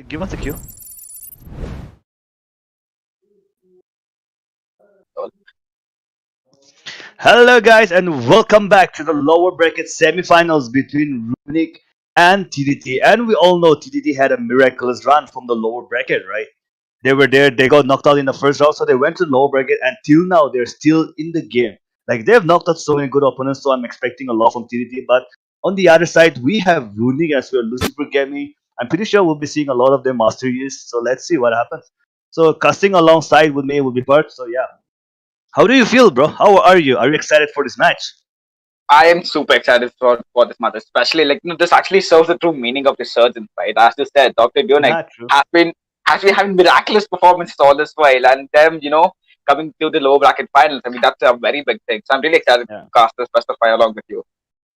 Give us a cue. Hello, guys, and welcome back to the lower bracket semifinals between Runic and TDT. And we all know TDT had a miraculous run from the lower bracket, right? They were there, they got knocked out in the first round, so they went to the lower bracket, and till now they're still in the game. Like they have knocked out so many good opponents, so I'm expecting a lot from TDT. But on the other side, we have Runic as well, Lucifer Gaming. I'm pretty sure we'll be seeing a lot of their master use, so let's see what happens. So casting alongside with me will be Bert. So yeah, how do you feel, bro? How are you? Are you excited for this match? I am super excited for this matter, especially this actually serves the true meaning of resurgence, right? As you said, Dr. Dunek Not true. has been has been having miraculous performances all this while, and them, coming to the lower bracket finals. I mean, that's a very big thing. So I'm really excited Yeah. to cast this best of five along with you.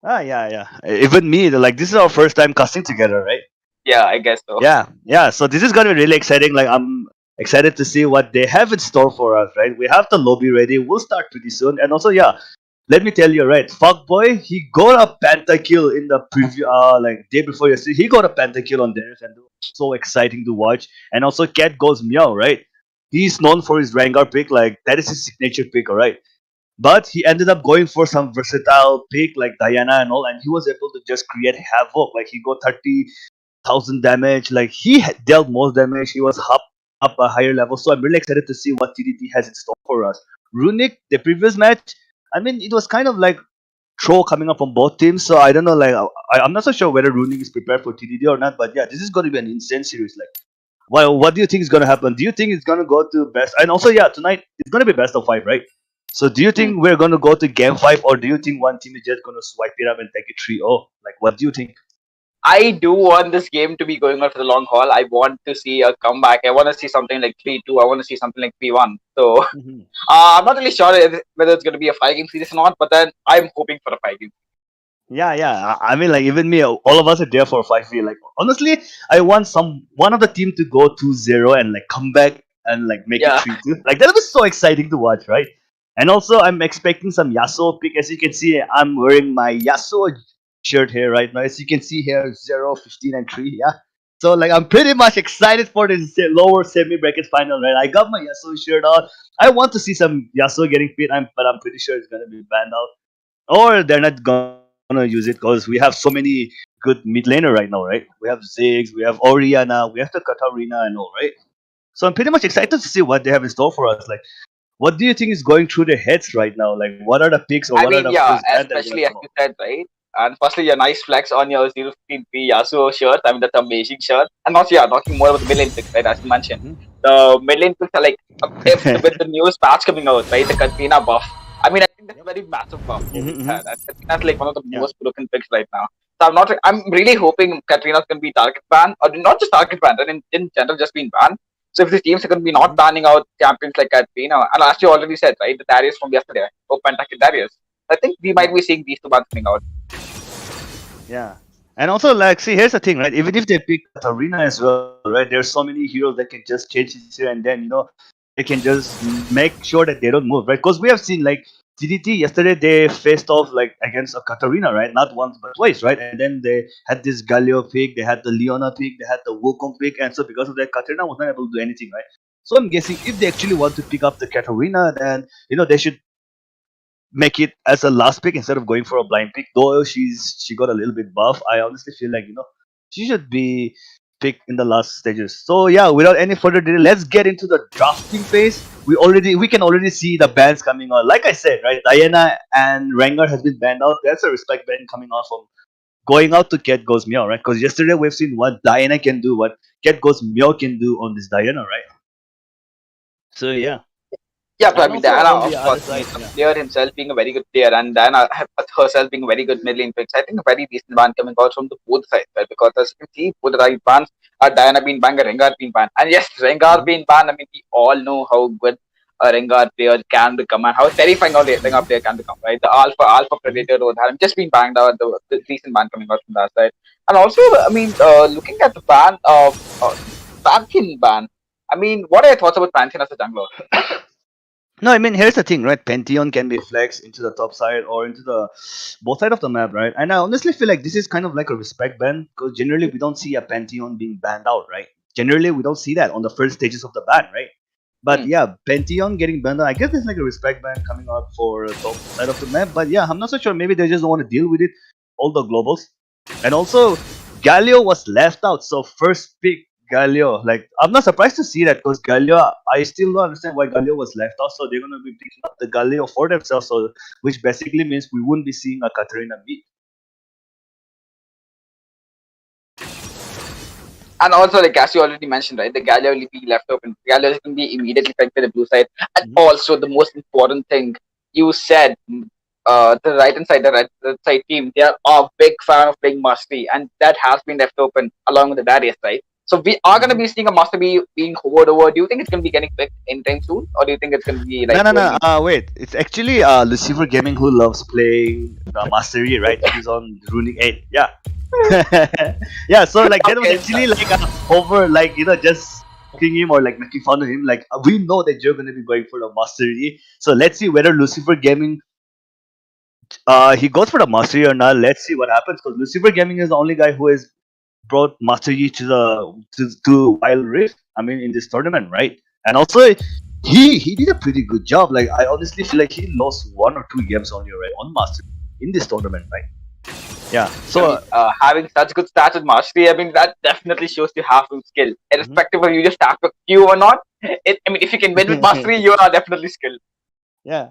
Yeah, yeah. Even me, like this is our first time casting together, right? Yeah, I guess so. Yeah, yeah. So this is gonna be really exciting. Like I'm excited to see what they have in store for us, right? We have the lobby ready. We'll start pretty soon. And also, yeah, let me tell you, right? Fuckboy, he got a pentakill in the preview, like day before yesterday. He got a pentakill on Darius, and it was so exciting to watch. And also, Cat goes meow, right? He's known for his Rengar pick, like that is his signature pick, alright. But he ended up going for some versatile pick like Diana and all, and he was able to just create havoc. Like he got 30,000 damage. Like he dealt most damage. He was up a higher level. So I'm really excited to see what TDT has in store for us. Runic, the previous match, I mean, it was kind of like throw coming up from both teams. So I don't know. Like I'm not so sure whether Runic is prepared for TDT or not. But yeah, this is going to be an insane series. Like, well, what do you think is going to happen? Do you think it's going to go to best? And also, yeah, tonight it's going to be best of five, right? So do you Hmm. think we're going to go to game five, or do you think one team is just going to swipe it up and take it 3-0? Like, what do you think? I do want this game to be going on for the long haul. I want to see a comeback. I want to see something like 3-2. I want to see something like 3-1. So Mhm. I'm not really sure whether it's going to be a 5 game series or not, but then I'm hoping for a 5 game. Yeah, yeah. I mean, like even me, all of us are there for 5v. Like honestly, I want one of the team to go 2-0 and like come back and like make it Yeah. 3-2. Like that'll be so exciting to watch, right? And also, I'm expecting some Yasuo pick. As you can see, I'm wearing my Yasuo shirt here right now. As you can see here, 0, 15, and 3. Yeah. So like I'm pretty much excited for this lower semi bracket final, right? I got my Yasuo shirt on. I want to see some Yasuo getting fit. But I'm pretty sure it's gonna be banned out, or they're not gonna use it because we have so many good mid laner right now, right? We have Ziggs, we have Oriana, we have the Katarina and all, right? So I'm pretty much excited to see what they have in store for us. Like, what do you think is going through their heads right now? Like, what are the picks or I what are mean, the yeah, first band that are gonna especially as come out? you said, right? And firstly, your nice flex on your 015P Yasuo shirt. I mean, that's amazing shirt. And also, yeah, talking more about the mid lane picks, right? As you mentioned, Mhm. the mid lane picks are like, if with the newest patch coming out, right? The Katrina buff. I mean, I think that's a very massive buff over Mhm, there. mhm. And Katrina's like one of the Yeah. most broken picks right now. So I'm really hoping Katrina's going to be target banned, or not just target banned, and in general, just being banned. So if the teams are going to be not Mhm. banning out champions like Katrina, and as you already said, right, the Darius from yesterday, oh, Pentakill Darius. I think we might Yeah. be seeing these two bands coming out. Yeah. And also, like, see, here's the thing, right? Even if they pick Katarina as well, right? There's so many heroes that can just change this here and then, they can just make sure that they don't move, right? Because we have seen, like, TDT yesterday, they faced off, like, against a Katarina, right? Not once, but twice, right? And then they had this Galio pick, they had the Leona pick, they had the Wukong pick, and so because of that, Katarina was not able to do anything, right? So I'm guessing if they actually want to pick up the Katarina, then, they should make it as a last pick instead of going for a blind pick. Though she got a little bit buff, I honestly feel like she should be picked in the last stages. So yeah, without any further delay, let's get into the drafting phase. We can already see the bans coming on. Like I said, right, Diana and Rengar has been banned out. That's a respect ban coming out from going out to Cat Goes Meow, right? Because yesterday we've seen what Diana can do, what Cat Goes Meow can do on this Diana, right? So yeah, Yeah, but I and mean, also Diana, on of the other course, I mean, side, the yeah. player himself being a very good player, and Diana herself being a very good mid lane picks. I think a very decent ban coming out from the both sides, right? Because as you can see, both the right bans are Diana being banned and Rengar being banned. And yes, Rengar Mhm, being banned, I mean, we all know how good a Rengar player can become and how terrifying a Rengar mhm, player can become, right? The alpha mhm. predator over there, just being banned out, the recent ban coming out from that side. And also, I mean, looking at the ban of Pantheon ban, I mean, what are your thoughts about Pantheon as a jungler? No, I mean here's the thing, right? Pantheon can be flexed into the top side or into the both side of the map, right? And I honestly feel like this is kind of like a respect ban because generally we don't see a Pantheon being banned out, right? Generally, we don't see that on the first stages of the ban, right? But Hmm. yeah, Pantheon getting banned. I guess there's like a respect ban coming out for top side of the map. But yeah, I'm not so sure. Maybe they just don't want to deal with it. All the globals, and also Galio was left out. So first pick Galio. Like I'm not surprised to see that because Galio, I still don't understand why Galio was left out. So they're gonna be picking up the Galio for themselves. So which basically means we wouldn't be seeing a Katarina meet. And also, like as you already mentioned, right, the Galio will be left open. Galio is going to be immediately picked by the blue side. And Mhm. also, the most important thing you said, the right hand side, the right side team, they are a big fan of playing Mastery, and that has been left open along with the Darius, right? So we are going to Mhm. be seeing a Mastery being hovered over. Do you think it's going to be getting picked anytime soon, or do you think it's going to be No, like no, going no. in? Wait. It's actually Lucifer Gaming who loves playing Mastery, right? He's on Runic 8. Yeah. Yeah, so like that was Okay, actually like over, like just mocking him or like making fun of him. Like we know that you're gonna be going for the mastery, so let's see whether Lucifer Gaming he goes for the mastery or not. Let's see what happens because Lucifer Gaming is the only guy who has brought mastery to to Wild Rift. I mean, in this tournament, right? And also he did a pretty good job. Like I honestly feel like he lost one or two games only, right, on mastery in this tournament, right? Yeah. I So. mean, having such good stats with mastery, I mean, that definitely shows you have some skill, Mhm. irrespective of you just have to queue or not. I mean, if you can win with mastery, you are definitely skilled. Yeah.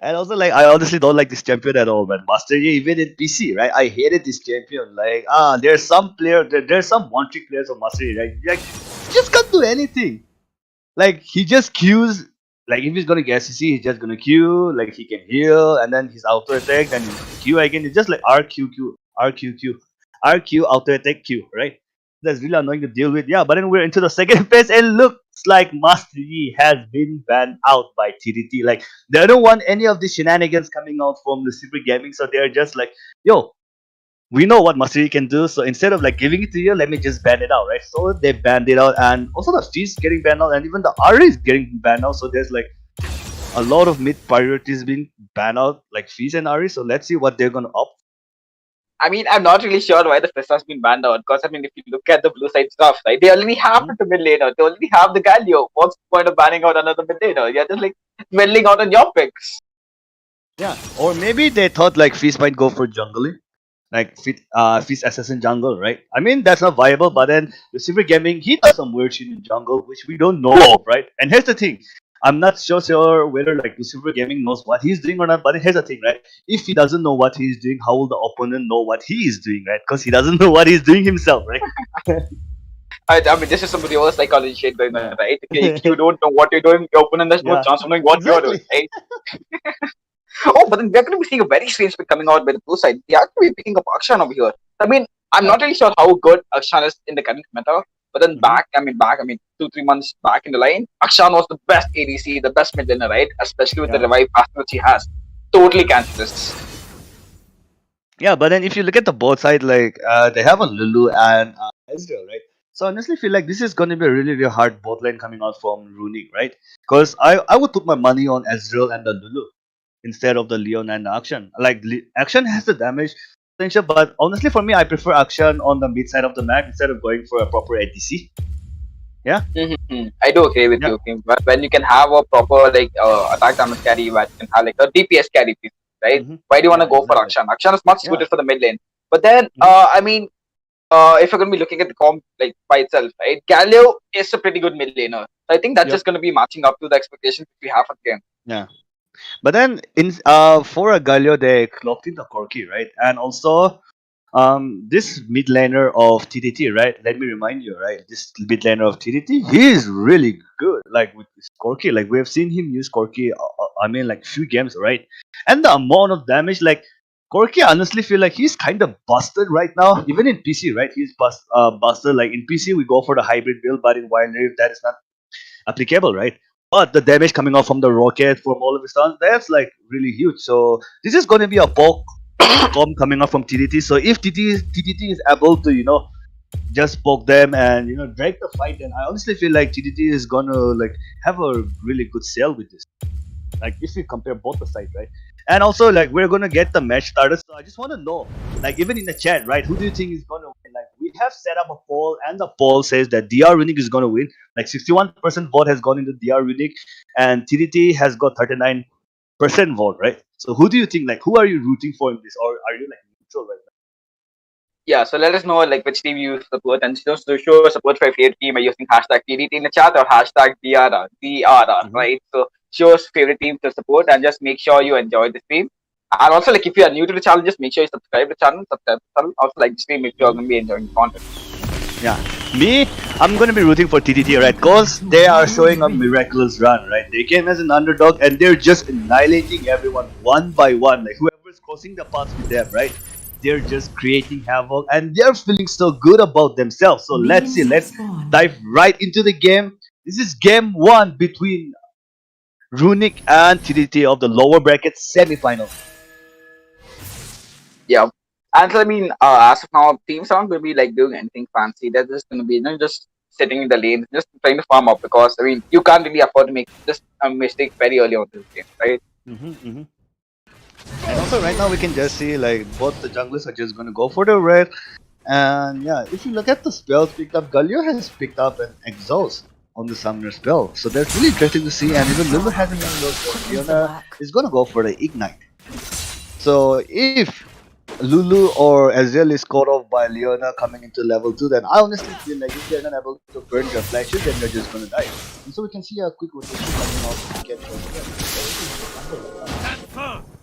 And also, like, I honestly don't like this champion at all, man. Master Yi, even in PC, right? I hated this champion. Like, there's some there's some one trick players of Master Yi, right? Like, he just can't do anything. Like, he just queues. Like, if he's gonna get SCC, he's just gonna queue. Like, he can heal, and then his auto attack, then queue again. It's just like RQQ, RQQ, RQ, auto attack, Q, right? That's really annoying to deal with. Yeah, but then we're into the second phase, and looks like Master Yi has been banned out by TDT. Like, they don't want any of these shenanigans coming out from Lucifer Gaming, so they're just like, yo, we know what Master Yi can do, so instead of like giving it to you, let me just ban it out, right? So they banned it out, and also the Fizz getting banned out, and even the Ari is getting banned out, so there's like a lot of mid priorities being banned out, like Fizz and Ari, so let's see what they're gonna opt. I mean, I'm not really sure why the Fist has been banned out, because I mean, if you look at the blue side stuff, right, they already have Mhm. the mid laner, they already have the Galio. What's the point of banning out another mid laner? You're just like meddling out on your picks. Yeah, or maybe they thought like Fizz might go for jungling, like Fizz assassin jungle, right? I mean that's not viable, but then Lucifer Gaming he does some weird shit in jungle which we don't know of, right? And here's the thing, I'm not so sure whether like Lucifer Gaming knows what he's doing or not, but here's the thing, right? If he doesn't know what he's doing, how will the opponent know what he is doing, right? Because he doesn't know what he's doing himself, right? I mean, this is some reverse psychology shit going on, Yeah. right? Okay, if you don't know what you're doing, your opponent has no Yeah, chance of knowing what you're doing, exactly. right? Oh, but then we're going to be seeing a very strange pick coming out by the blue side. They are going to be picking up Akshan over here. I mean, I'm Yeah. not really sure how good Akshan is in the current meta, but then Hmm. I mean, 2-3 months back in the line, Akshan was the best ADC, the best mid laner, right? Especially with the Yeah. revive pass which he has. Totally cancerous. Yeah, but then if you look at the both side, like they have a Lulu and Ezreal, right? So honestly, feel like this is going to be a really, really hard bot lane coming out from Runic, right? Because I would put my money on Ezreal and the Lulu instead of the Leon and the Akshan. Like Akshan has the damage potential, but honestly, for me, I prefer Akshan on the mid side of the map instead of going for a proper ADC. Yeah, I do agree with yeah, you. Okay? But when you can have a proper like attack damage carry, when you can have like a DPS carry, right? hmm, Why do you want to yeah, go for exactly. Akshan? Akshan is much Yeah. suited for the mid lane. But then, Hmm. I mean, if you're going to be looking at the comp like by itself, right? Galio is a pretty good mid laner. So I think that's Yep. just going to be matching up to the expectations we have for the game. Yeah. But then in for a Galio they clocked in the Corki, right? And also this mid laner of TDT, right? Let me remind you, right? This mid laner of TDT, he is really good. Like with this Corki, like we have seen him use Corki. I mean, like few games, right? And the amount of damage, like Corki, I honestly feel like he's kind of busted right now. Even in PC, right? He's busted. Like in PC, we go for the hybrid build, but in Wild Rift, that is not applicable, right? But the damage coming out from the rocket, from all of the stuff, that's like really huge. So this is going to be a poke storm coming up from TDT. So if TDT is able to, just poke them and drag the fight, then I honestly feel like TDT is gonna like have a really good sale with this. Like if we compare both the sides, right? And also like we're gonna get the match started. So I just want to know, like even in the chat, right? Who do you think is gonna win? Like have set up a poll, and the poll says that DR Runic is going to win. Like 61% vote has gone into DR Runic, and TDT has got 39% vote, right? So who do you think? Like, who are you rooting for in this, or are you like neutral right Yeah, so let us know like which team you support and just to show support for your favorite team by using hashtag TDT in the chat or hashtag DRR, now? right? So show us favorite team to support and just make sure you enjoy the stream. And also like if you are new to the channel, just make sure you subscribe to the channel, also like the stream if you're gonna be enjoying the content. Yeah, me, I'm going to be rooting for TTT, right? Because they are showing a miraculous run, right? They came as an underdog and they're just annihilating everyone one by one. Like whoever's crossing the paths with them, right? They're just creating havoc and they're feeling so good about themselves. So let's see, let's dive right into the game. This is game one between Runic and TTT of the lower bracket semi-final. Yeah. And so, I mean, as of now, teams aren't going to be like doing anything fancy. They're just going to be, just sitting in the lane, just trying to farm up because, I mean, you can't really afford to make just a mistake very early on this game, right? And also right now we can just see like both the junglers are just going to go for the red. And yeah, if you look at the spells picked up, Galio has picked up an exhaust on the summoner spell. So that's really interesting to see, and even Lulu has an exhaust. Leona is going to go for the ignite. So if Lulu or Ezreal is caught off by Leona coming into level 2, then I honestly feel like if they're not able to burn their flashes, then they're just gonna die. And so we can see a quick rotation coming out to get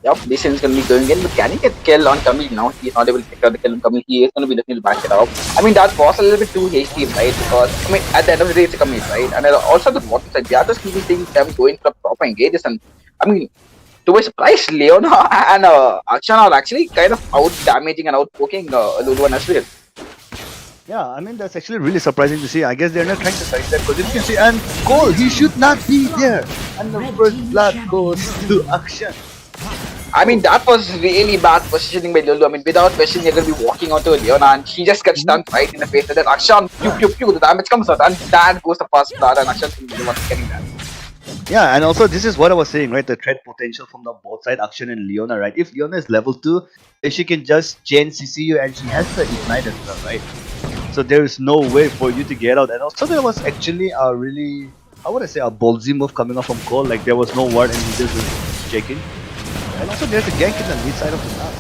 Yep, this is going to be going in, but can he get kill on Camille now? He's not able to pick out the kill on Camille. He is going to be looking to back it up. I mean, that was a little bit too hasty, right? Because, I mean, at the end of the day, it's a Camille, right? And also the bottom side, we are just keeping things them going for proper engages. And, I mean, to my surprise, Leona and Akshan are actually kind of out damaging and out poking Lulu and Ezreal. Yeah, I mean that's actually really surprising to see. I guess they're not trying to side step because if you can see, and Cole, he should not be there. And the first blood goes to Akshan. I mean, that was really bad positioning by Lulu. I mean, without question, you're going to be walking onto Leona and she just gets stunned right in the face. And then Akshan, the damage comes out and that goes the first blood and Akshan's the one getting that. Yeah, and also this is what I was saying, right? The threat potential from the both side, Akshan and Leona, right? If Leona is level 2, then she can just chain CCU and she has the ignite as well, right? So there is no way for you to get out. And also there was actually a really, how would I say, a ballsy move coming up from Cole. Like there was no word and he just was checking. And also there's a gank in the mid side of the map.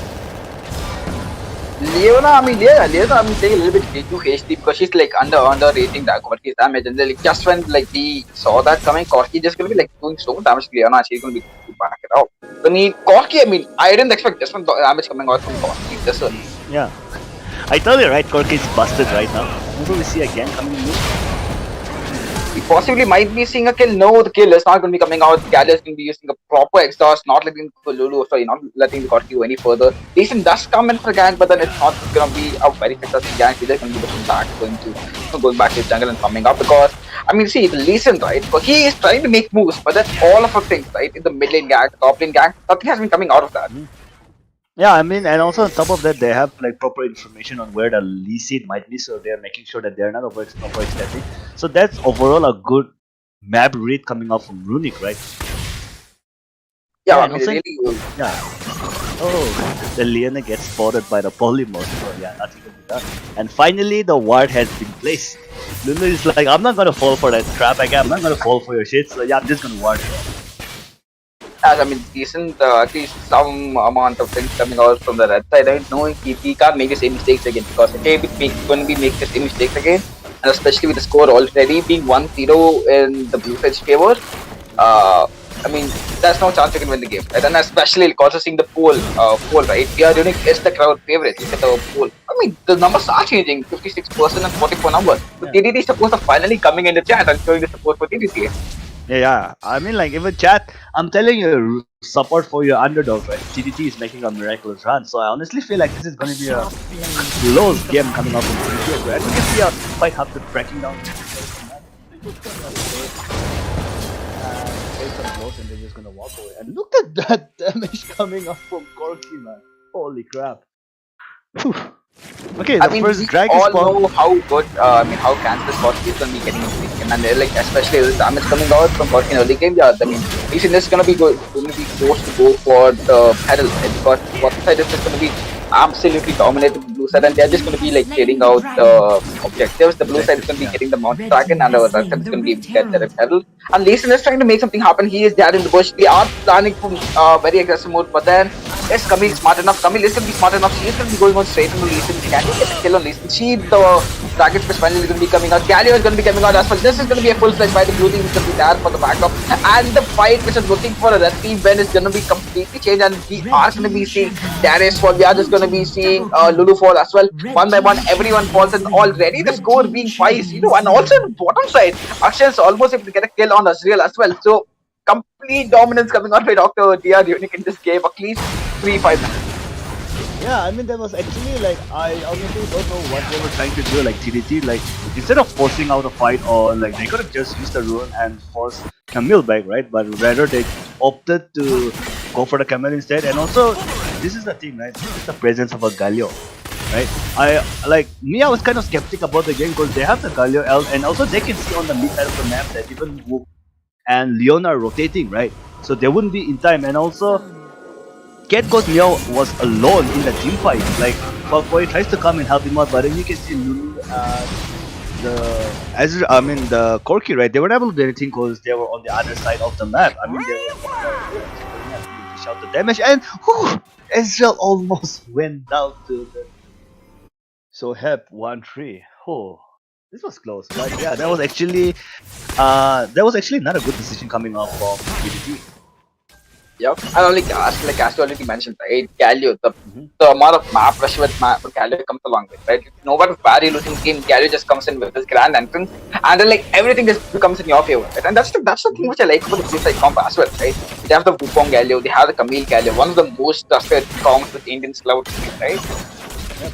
Leona, I mean, taking a little bit too hasty because she's like underrating that Corki's damage. And then, like, just when like he saw that coming, Corki just gonna be like doing so much damage to Leona and she's gonna be to back it out. I mean, Corki, I mean, I didn't expect this much damage coming out from Corki this early. Yeah. I told you, right? Corki is busted right now. Maybe we see a gank coming in. We possibly might be seeing a kill. No, the kill is not going to be coming out. Galio is going to be using a proper exhaust, not letting Lulu, not letting the Corki go any further. Decent does come in for gank, but then it's not going to be a very successful gank. He's just going to be looking back, going back to his jungle and coming up because, I mean, see, listen, right? Because he is trying to make moves, but then all of the things, right? In the mid lane gank, top lane gank, nothing has been coming out of that. Yeah, I mean, and also on top of that, they have like proper information on where the Lee seed might be, so they're making sure that they're not overextending. So that's overall a good map read coming out from Runic, right? Yeah, I mean, also, really good. Yeah. Oh, the Leona gets spotted by the polymorph, so yeah, nothing can be done. And finally, the ward has been placed. Lulu is like, I'm not gonna fall for that trap again, I'm not gonna fall for your shit, so yeah, I'm just gonna ward. As I mean, decent, at least some amount of things coming out from the red side. I don't know if he can't make the same mistakes again because if he's going to be making the same mistakes again, and especially with the score already being 1-0 in the blue side's favor, I mean, there's no chance you can win the game. Right? And especially also seeing the poll, right? PR Unique is the crowd favorite. Look at the poll. I mean, the numbers are changing 56% and 44 numbers. So TDT support are finally coming in the chat and showing the support for TDT. Yeah, I mean, like, even chat, I'm telling you, support for your underdog, right? TDT is making a miraculous run, so I honestly feel like this is going to be a close game coming up from TDT as well. And we can see a quite hard tracking down. And they're just going to walk away. And look at that damage coming up from Corki, man. Holy crap. Whew. Okay, the first drag is all know how good, how cancerous Corki is going to be getting into this game, and like especially the damage coming out from Corki in early game. Yeah, I mean, this is going to be forced to go for the pedal, right? Because what side is just going to be absolutely dominated with blue side, and they're just going to be like clearing out objectives. The blue side is going to be getting the Mountain Dragon, and our red side is going to be get the Red Herald. And Lee Sin is trying to make something happen. He is there in the bush. They are planning for very aggressive mode, but then is Camille smart enough? Camille is going to be smart enough. She is going to be going on straight into Lee Sin. Can he get a kill on Lee Sin? The Dragon Fish finally is going to be coming out. Galio is going to be coming out as well. This is going to be a full-fledged fight. The blue team is going to be there for the backup, and the fight which is looking for a red team win is going to be completely changed, and we are going to be seeing Darius fall. We are just going to be seeing Lulu fall as well. One by one, everyone falls, and already the score being 5-0. And also on the bottom side, Akshay is almost able to get a kill on Azrael as well. So complete dominance coming out by Dr. DR Unique in this game, at least 3-5. Yeah, I mean, that was actually like, I honestly don't know what they were trying to do, like TDT, like instead of forcing out a fight, or like they could have just used the rune and forced Camille back, right? But rather they opted to go for the Camille instead. And also, this is the thing, right? This is the presence of a Galio, right? I was kind of skeptic about the game because they have the Galio elf, and also they can see on the mid side of the map that even Wook and Leon are rotating, right? So they wouldn't be in time. And also, Cat Ghost Meow was alone in the team fight. Like, Falcoy tries to come and help him out, but then you can see Lulu and the Corki, right? They weren't able to do anything because they were on the other side of the map. I mean, they were dish out the damage, and Ezreal almost went down to the. So Hep 1-3. Oh, this was close, but yeah, that was actually not a good decision coming off from PDT. Yep, and like as you already mentioned, right? Galio, the amount of map rush with Galio comes along with, right? No matter where you're losing the game, Galio just comes in with this grand entrance, and then like everything just becomes in your favor, right? And that's the thing which I like about the blue side comp as well, right? They have the Wukong Galio, they have the Camille Galio, one of the most trusted comps with Indians love, right? Yep.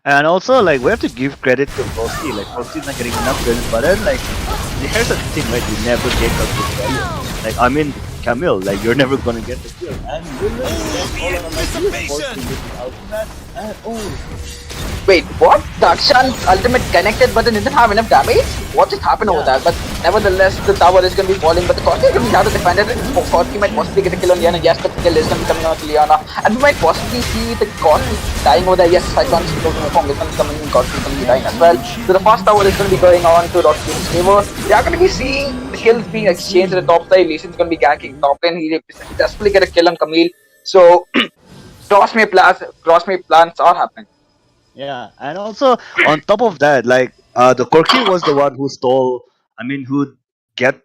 And also, like, we have to give credit to Frosty. Like, Frosty's not getting enough credit, but then, like, here's the thing, right? You never get a good value. Like, I mean, Camille, like, you're never gonna get the kill. And you know, wait, what? The Akshan ultimate connected but then didn't have enough damage? What just happened over there? But nevertheless, the tower is going to be falling, but the Corki is going to be able to defend it. Corki might possibly get a kill on Liana. Yes, the kill is going to be coming out to Liana. And we might possibly see the Corki dying over there. Yes, Cyclone is going to form. It's going to be coming in. Corki is going to be dying as well. So the first tower is going to be going on to Dr. King's favor. We are going to be seeing the kills being exchanged at the top side. Lee Sin's going to be ganking top lane. He successfully get a kill on Camille. So, cross-me plans are happening. Yeah, and also on top of that, like the Corki was the one who stole. I mean, who got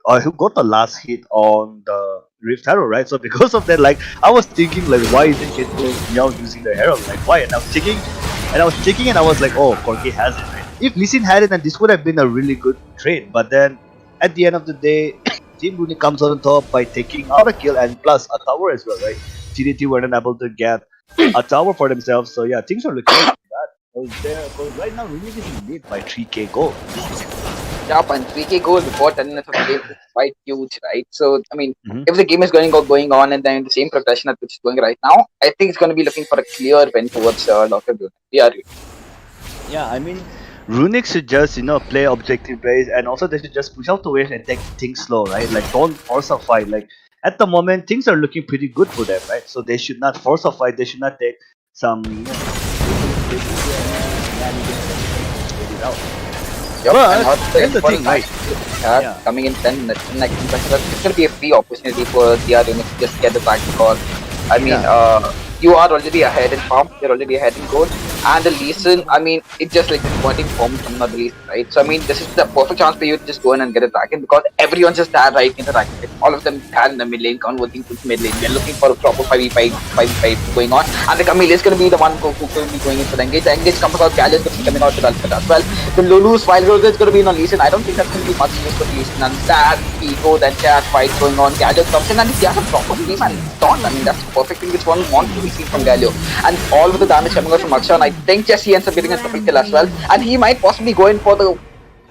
the last hit on the Rift Arrow, right? So because of that, like I was thinking, like why isn't Kid Meow using the Herald? Like why? And I was checking, and I was like, oh, Corki has it. Right? If Lee Sin had it, then this would have been a really good trade. But then at the end of the day, Team Rooney comes on top by taking out a kill and plus a tower as well, right? TDT weren't able to get a tower for themselves, so yeah, things are looking bad. Because right now, Rooney is in lead by 3k gold. Yeah, and 3k gold before 10 minutes of the game is quite huge, right? So, I mean, if the game is going on and then in the same progression at which it's going right now, I think it's going to be looking for a clear win towards Dr. Blue. Yeah, I mean, Runic should just, play objective based, and also they should just push out the waves and take things slow, right? Like, don't force a fight. Like, at the moment, things are looking pretty good for them, right? So they should not force a fight. They should not take some, But here's the thing, right? Coming in 10 minutes, it's going to be a free opportunity for the Unix to just get the back call. I mean, you are already ahead in farm, you're already ahead in gold, and the Lee Sin, I mean, it's just like disappointing form from the Lee Sin, right? So I mean, this is the perfect chance for you to just go in and get a dragon because everyone's just there right in the dragon. Right? All of them stand in the mid lane, converting to mid lane. They're looking for a proper 5v5 going on, and the Camille is going to be the one who will be going into the engage. The engage comes out, Gal is going to be coming out to the ultimate as well. The Lulu's Wild Rose is going to be on Lee Sin. I don't think that's going to be much use for Lee Sin, and that ego, that chat fight going on, Gal comes in and he has a proper team and taunt. I mean, that's the perfect thing which one wants to be seen from Galio. And all of the damage coming out from Akshan, I think Jesse ends up getting a triple kill as well. And he might possibly go in for the...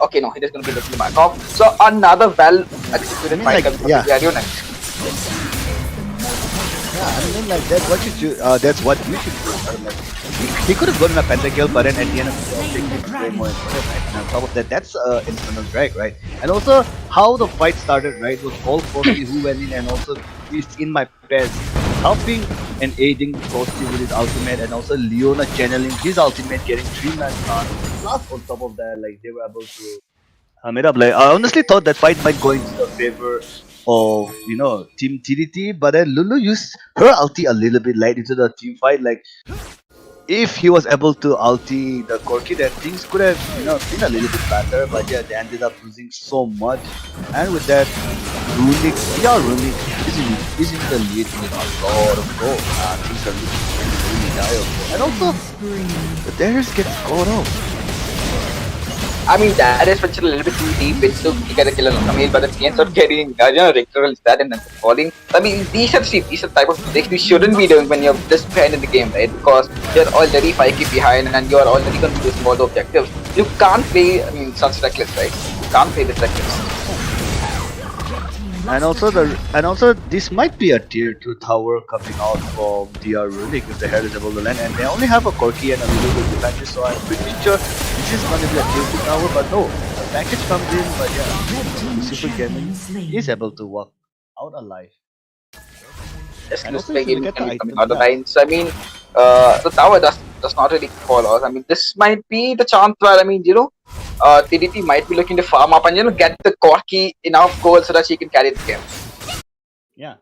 Okay, no, he is going to be looking back off. So another well-executed fight comes from Galio next. I mean, like, that's what you should do. He could have gotten a pentakill, but then at the end of the day, it's way more important, right? And on top of that, that's internal drag, right? And also, how the fight started, right, was all Frosty who went in and also he's in my pairs. helping and aiding Frosty with his ultimate, and also Leona channeling his ultimate, getting 3-man stun. Plus, on top of that, like they were able to sum it up. Like I honestly thought that fight might go into the favor of Team TDT, but then Lulu used her ulti a little bit late into the team fight. Like if he was able to ulti the Corki, then things could have been a little bit better. But yeah, they ended up losing so much, and with that, Runic, yeah, Runic is in the lead with a lot of gold. Things are looking really dire, and also the Darius gets caught off. I mean, that is went a little bit too deep into to get a kill on Camille, but the ends up getting, Richter that and then falling. I mean, these are the type of mistakes you shouldn't be doing when you're this behind in the game, right? Because you're already 5k behind and you're already going to be losing all the objectives. You can't play, I mean, such reckless, right? You can't play this reckless. And also this might be a tier 2 tower coming out from DR Runic if the Herald is able to land, and they only have a Corki and a little bit of defense, so I'm pretty sure this is gonna be a tier 2 tower, but no, the package comes in, but yeah, Super Gaming is able to walk out alive. Just And looks also like if you even look at the coming item, out of yeah. lines. I mean, the tower does not really fall out. I mean, this might be the chance where, I mean, TDT might be looking to farm up and get the Corki enough gold so that she can carry the game. Yeah.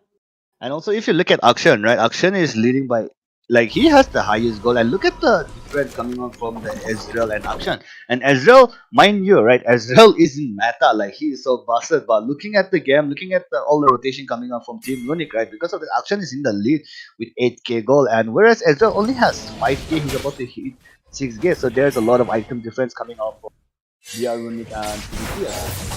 And also if you look at Akshan, right? Akshan is leading by, like, he has the highest goal, and look at the difference coming on from the Ezreal and Akshan. And Ezreal, mind you, right? Ezreal is in meta, like he is so busted. But looking at the game, looking at all the rotation coming on from Team Runic, right? Because of the Akshan is in the lead with 8k goal, and whereas Ezreal only has 5k, he's about to hit 6k. So there's a lot of item difference coming out from DR Runic and PvP.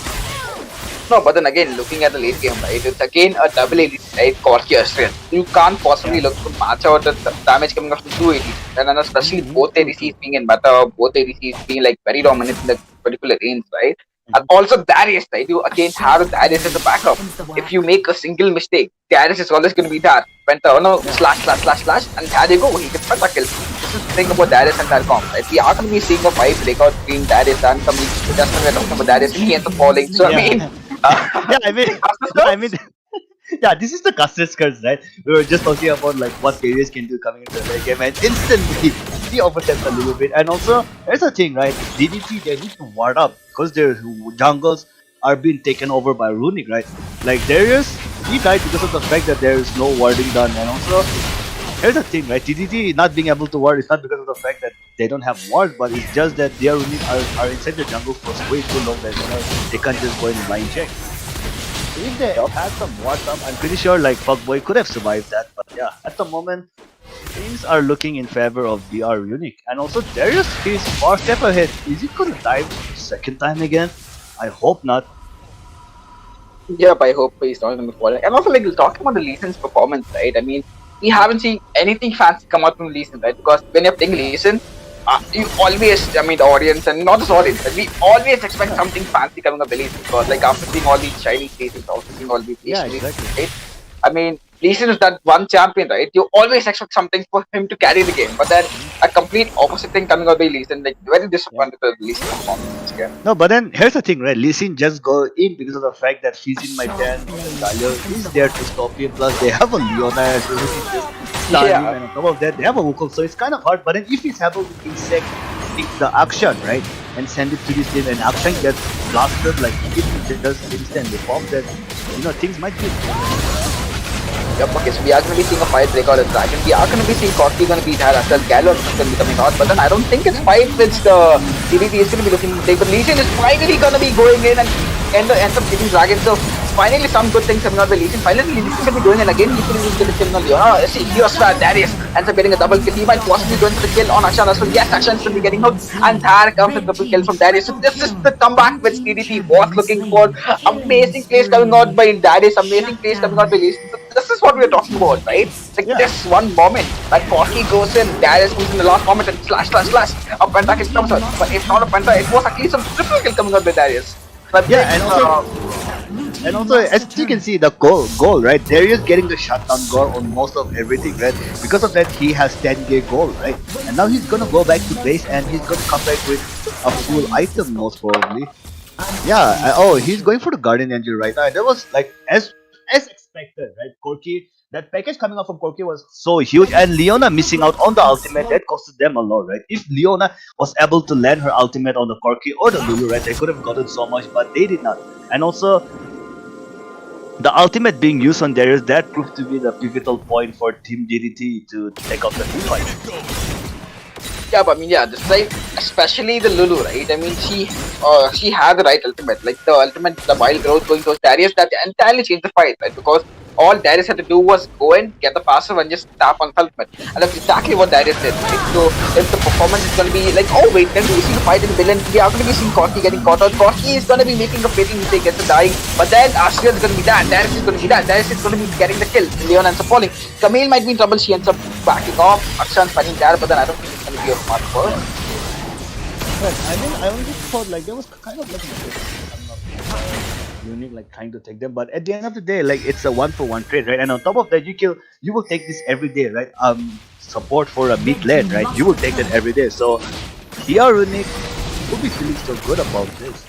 No, but then again, looking at the late game, right, it's again a double elite, right, Corki Austrian. You can't possibly look to match out the damage coming up from two ADCs, and then especially both ADCs being in meta, both ADCs being like very dominant in the particular range, right? And also Darius, right? You again have Darius as a backup. If you make a single mistake, Darius is always going to be there. Penta, no, slash, and there you go, he gets penta kill. This is the thing about Darius and Tarkon, right? We are going to be seeing a fight breakout between Darius and somebody. Just when we're talking about Darius, and he ends up falling. So I mean, Yeah, I mean, yeah, this is the Custer's curse, right? We were just talking about like what Darius can do coming into the game, and instantly he oversteps a little bit. And also, there's a thing, right? DDT, they need to ward up because their jungles are being taken over by Runic, right? Like Darius, he died because of the fact that there is no warding done, and also here's the thing, right? TDT not being able to ward is not because of the fact that they don't have ward, but it's just that their Runic are inside the jungle for way too long that they can't just go in and line check. So if they had some wards up, I'm pretty sure like Fuckboy could have survived that. But yeah, at the moment, things are looking in favor of DR Runic. And also Darius is far step ahead. Is he gonna dive second time again? I hope not. yep, I hope he's not going to be falling. And also, like, talking about the Lee Sin's performance, right? I mean, we haven't seen anything fancy come out from Lee Sin, right? Because when you're playing Lee Sin, you always, I mean, the audience, and not just audience, but we always expect something fancy coming up with Lee Sin. Because, like, after seeing all these shiny faces, after seeing all these Yeah, faces, exactly. right? I mean, Lee Sin is that one champion, right? You always expect something for him to carry the game, but then a complete opposite thing coming out by Lee Sin, like, very disappointed with Lee Sin performance this game. No, but then here's the thing, right? Lee Sin just go in because of the fact that he's in my 10, Galio is there to stop him, plus they have a Leona as well, who can just stun him, and on top of that, they have a Wukong, so it's kind of hard. But then if he's able to insect the action, right, and send it to this team, and action gets blasted, like if he just instantly pop that, things might be. Yep, okay, so we are going to be seeing a fight break out at Dragon. We are going to be seeing Corki going to be there as well. Gallo is going to be coming out, but then I don't think it's fight which the TDT is going to be looking to take. But Lee Sin is finally going to be going in and ends up getting Dragon. So finally some good things coming out by Lee Sin. Finally Lee Sin is going to be going in again. Lee Sin is going to kill on Leona. See, here's where Darius ends up getting a double kill. He might possibly go into the kill on Akshan as well. Yes, Akshan is going to be getting out. And there comes a double kill from Darius. So this is the comeback which TDT was looking for. Amazing plays coming out by Darius. Amazing plays coming out by Lee Sin. So this is what we're talking about, right? Like this one moment that Corki goes in, Darius goes in the last moment and slash, a penta kill comes out. But if not a penta, it was at least some triple kill coming out by Darius. But Yeah, and also as you can see the goal, right? Darius getting the shutdown goal on most of everything, right? Because of that he has 10k gold, right? And now he's gonna go back to base and he's gonna come back with a full item most probably. Yeah, he's going for the Guardian Angel right now. That was like as expected, right? Corki that package coming out from Corki was so huge, and Leona missing out on the ultimate that costed them a lot, right? If Leona was able to land her ultimate on the Corki or the Lulu, right, they could have gotten so much, but they did not. And also, the ultimate being used on Darius, that proved to be the pivotal point for Team DDT to take out the team fight. Yeah, but I mean, yeah, this like especially the Lulu, right? I mean, she had the right ultimate, like the ultimate, the wild growth going towards Darius, that entirely changed the fight, right? Because all Darius had to do was go and get the passive and just tap on ultimate, and that's exactly what Darius did. Right? So if the performance is going to be like, oh wait, then we see the fight in the villain, we are going to be seeing Corki getting caught out. Corki is going to be making a fatal mistake, gets a dying, but then Asriel is going to be that, Darius is going to be that, Darius is going to be getting the kill. Leon ends up falling. Camille might be in trouble. She ends up backing off. Akshan's fighting there, but then I don't think it's going to be a smart first. But I only thought like there was kind of like unique, like trying to take them, but at the end of the day, like it's a 1-for-1 trade, right? And on top of that, you will take this every day, right? Support for a mid lane, right? You will take that every day. So Unique will be feeling so good about this.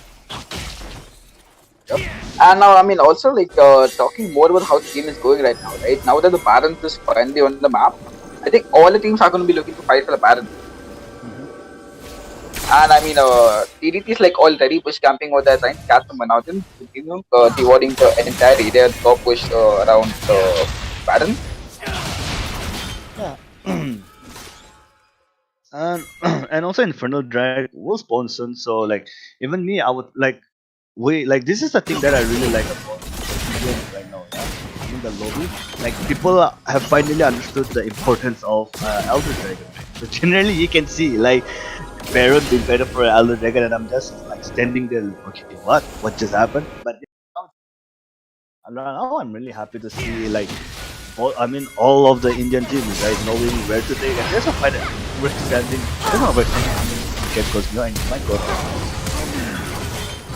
Yep. And now, I mean, also like talking more about how the game is going right now, right? Now that the Baron is finally on the map, I think all the teams are going to be looking to fight for the Baron. And I mean, DDT is like already push camping over there, trying to catch the Mountain, devoting the entire area to push around the Baron. Yeah. And also Infernal Drag will spawn soon, so like even me, I would like this is the thing that I really like about the game right now. Yeah? In the lobby, like people have finally understood the importance of Elder Dragon. So generally, you can see like Baron being better for Elder Dragon, and I'm just like standing there. Okay, what just happened? But now I'm really happy to see like all of the Indian teams, right, knowing where to take. And there's a fight we're standing. I don't know where get goes behind. My God.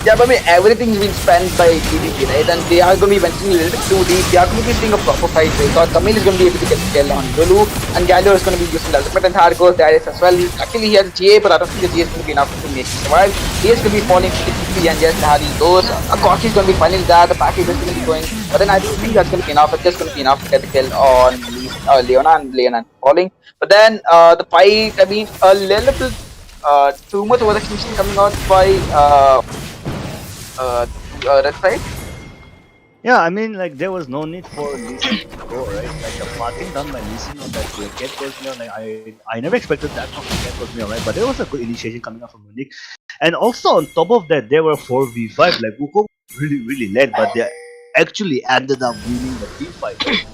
Yeah, but I mean, everything's been spent by DDT, right? And they are going to be venturing a little bit too deep. They are going to be seeing a proper fight. They thought Camille is going to be able to get the kill on Lulu, and Galio is going to be using the ultimate, and there goes Darius as well. Actually, he has a GA, but I don't think the GA is going to be enough to make him survive. He is going to be falling quickly, and just Harry goes. Corki is going to be finally there. The package is going to be going, but then I don't think that's going to be enough. It's just going to be enough to get the kill on Leona falling. But then the fight, I mean, a little bit too much overextension coming out by red side. Yeah, I mean, like there was no need for Lee Sin to go, right? Like the farting done by Lee Sin on that get goes me on. Like I never expected that from get goes me on, right? But there was a good initiation coming up from Unique, and also on top of that, there were 4v5. Like Wukong really led, but they actually ended up winning the team fight. Right?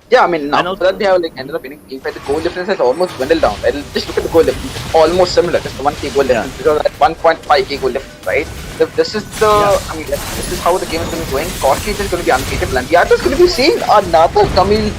Yeah, I mean, now that they have like ended up winning team fight, the goal difference has almost dwindled down. And just look at the goal difference; it's almost similar. Just the 1k goal difference, because at 1.5k goal difference, right? This is the, I mean, this is how the game is going to be going. Corki is going to be unbeatable, and the other is going to be seeing another Camille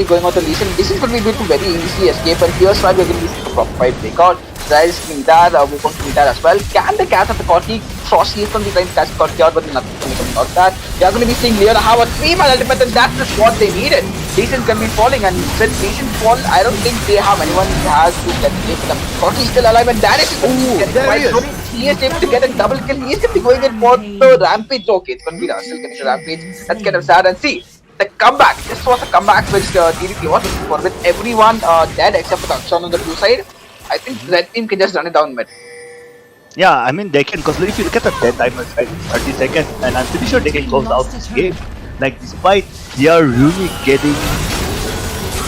going on the Lee Sin. This is going to be a very easy escape, and here's why we're going to be seeing a proper fight breakout. Rise in that, we're going to be that as well. Can they catch up the Corki? Frosty is going to be trying to catch Corki out, but nothing's going to be coming out of that. They are going to be seeing Leona have a 3-man ultimate, and that's just what they needed. Lee Sin's going to be falling, and since Lee Sin fall, I don't think they have anyone who has to get the game. Corki is still alive, and Darius is he is able to get a double kill. He is going to be going in for the rampage. Okay, it's going to be Russell getting the rampage. That's kind of sad. And see, the comeback. This was a comeback which DDT was looking for, with everyone dead except for the Akshan on the blue side. I think red team can just run it down mid. Yeah, I mean they can, because if you look at the dead timer, right, 30 seconds, and I'm pretty sure they can close out this game. Like despite they are really getting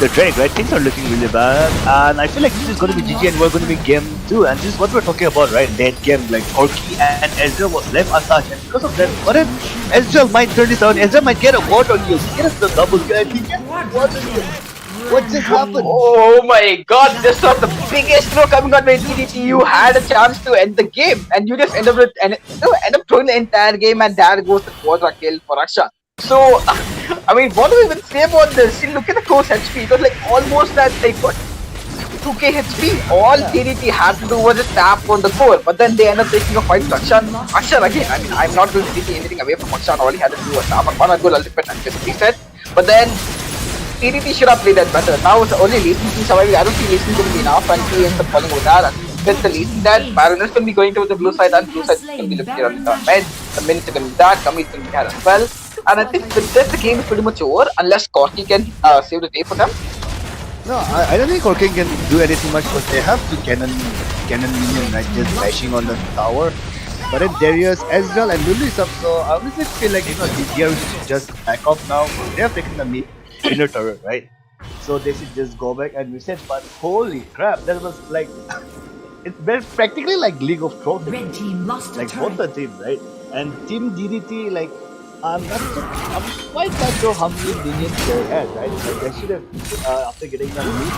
the drag, right? Things are looking really bad, and I feel like this is going to be GG and we're going to be game 2, and this is what we're talking about, right? Dead game, like Corki and Ezreal was left untouched, and because of that, what if Ezreal might turn this around? Ezreal might get a water kill, get us the double kill, and he gets water kill. What just happened? Oh my God! This was the biggest throw coming out by DDT. You had a chance to end the game, and you just end up throwing the entire game, and there goes the quadra kill for Akshan. So, I mean, what do we even say about this? See, look at the course HP. It was like almost at like what, 2k HP. All DDT had to do was just tap on the core, but then they end up taking a fight to Akshan. Akshan again. I mean, I'm not going to take anything away from Akshan. All he had to do was tap on one goal ultimate and just reset. But then DDT should have played that better. Now it's only Lee Sin surviving. I don't think Lee Sin going to be enough, and he ends up falling with that. And with the Lee Sin dead, Baron is going to be going towards the blue side, and blue side is going to be looking around the mid. The minutes are going to be that. Camille is going to be had as well. And I think with this, the game is pretty much over unless Corky can save the day for them. No, I don't think Orkin can do anything much because they have two cannon minion right just bashing on the tower. But then Darius, Ezreal and Lulu is up, so I honestly feel like they should just back off now. They have taken the inner turret, right? So they should just go back and reset. But holy crap, that was like it's practically like League of Thrones. Red team lost a Like both the turret. teams, right? And Team DDT, like I'm quite not sure how many minions they had, right? Like they should have after getting the lead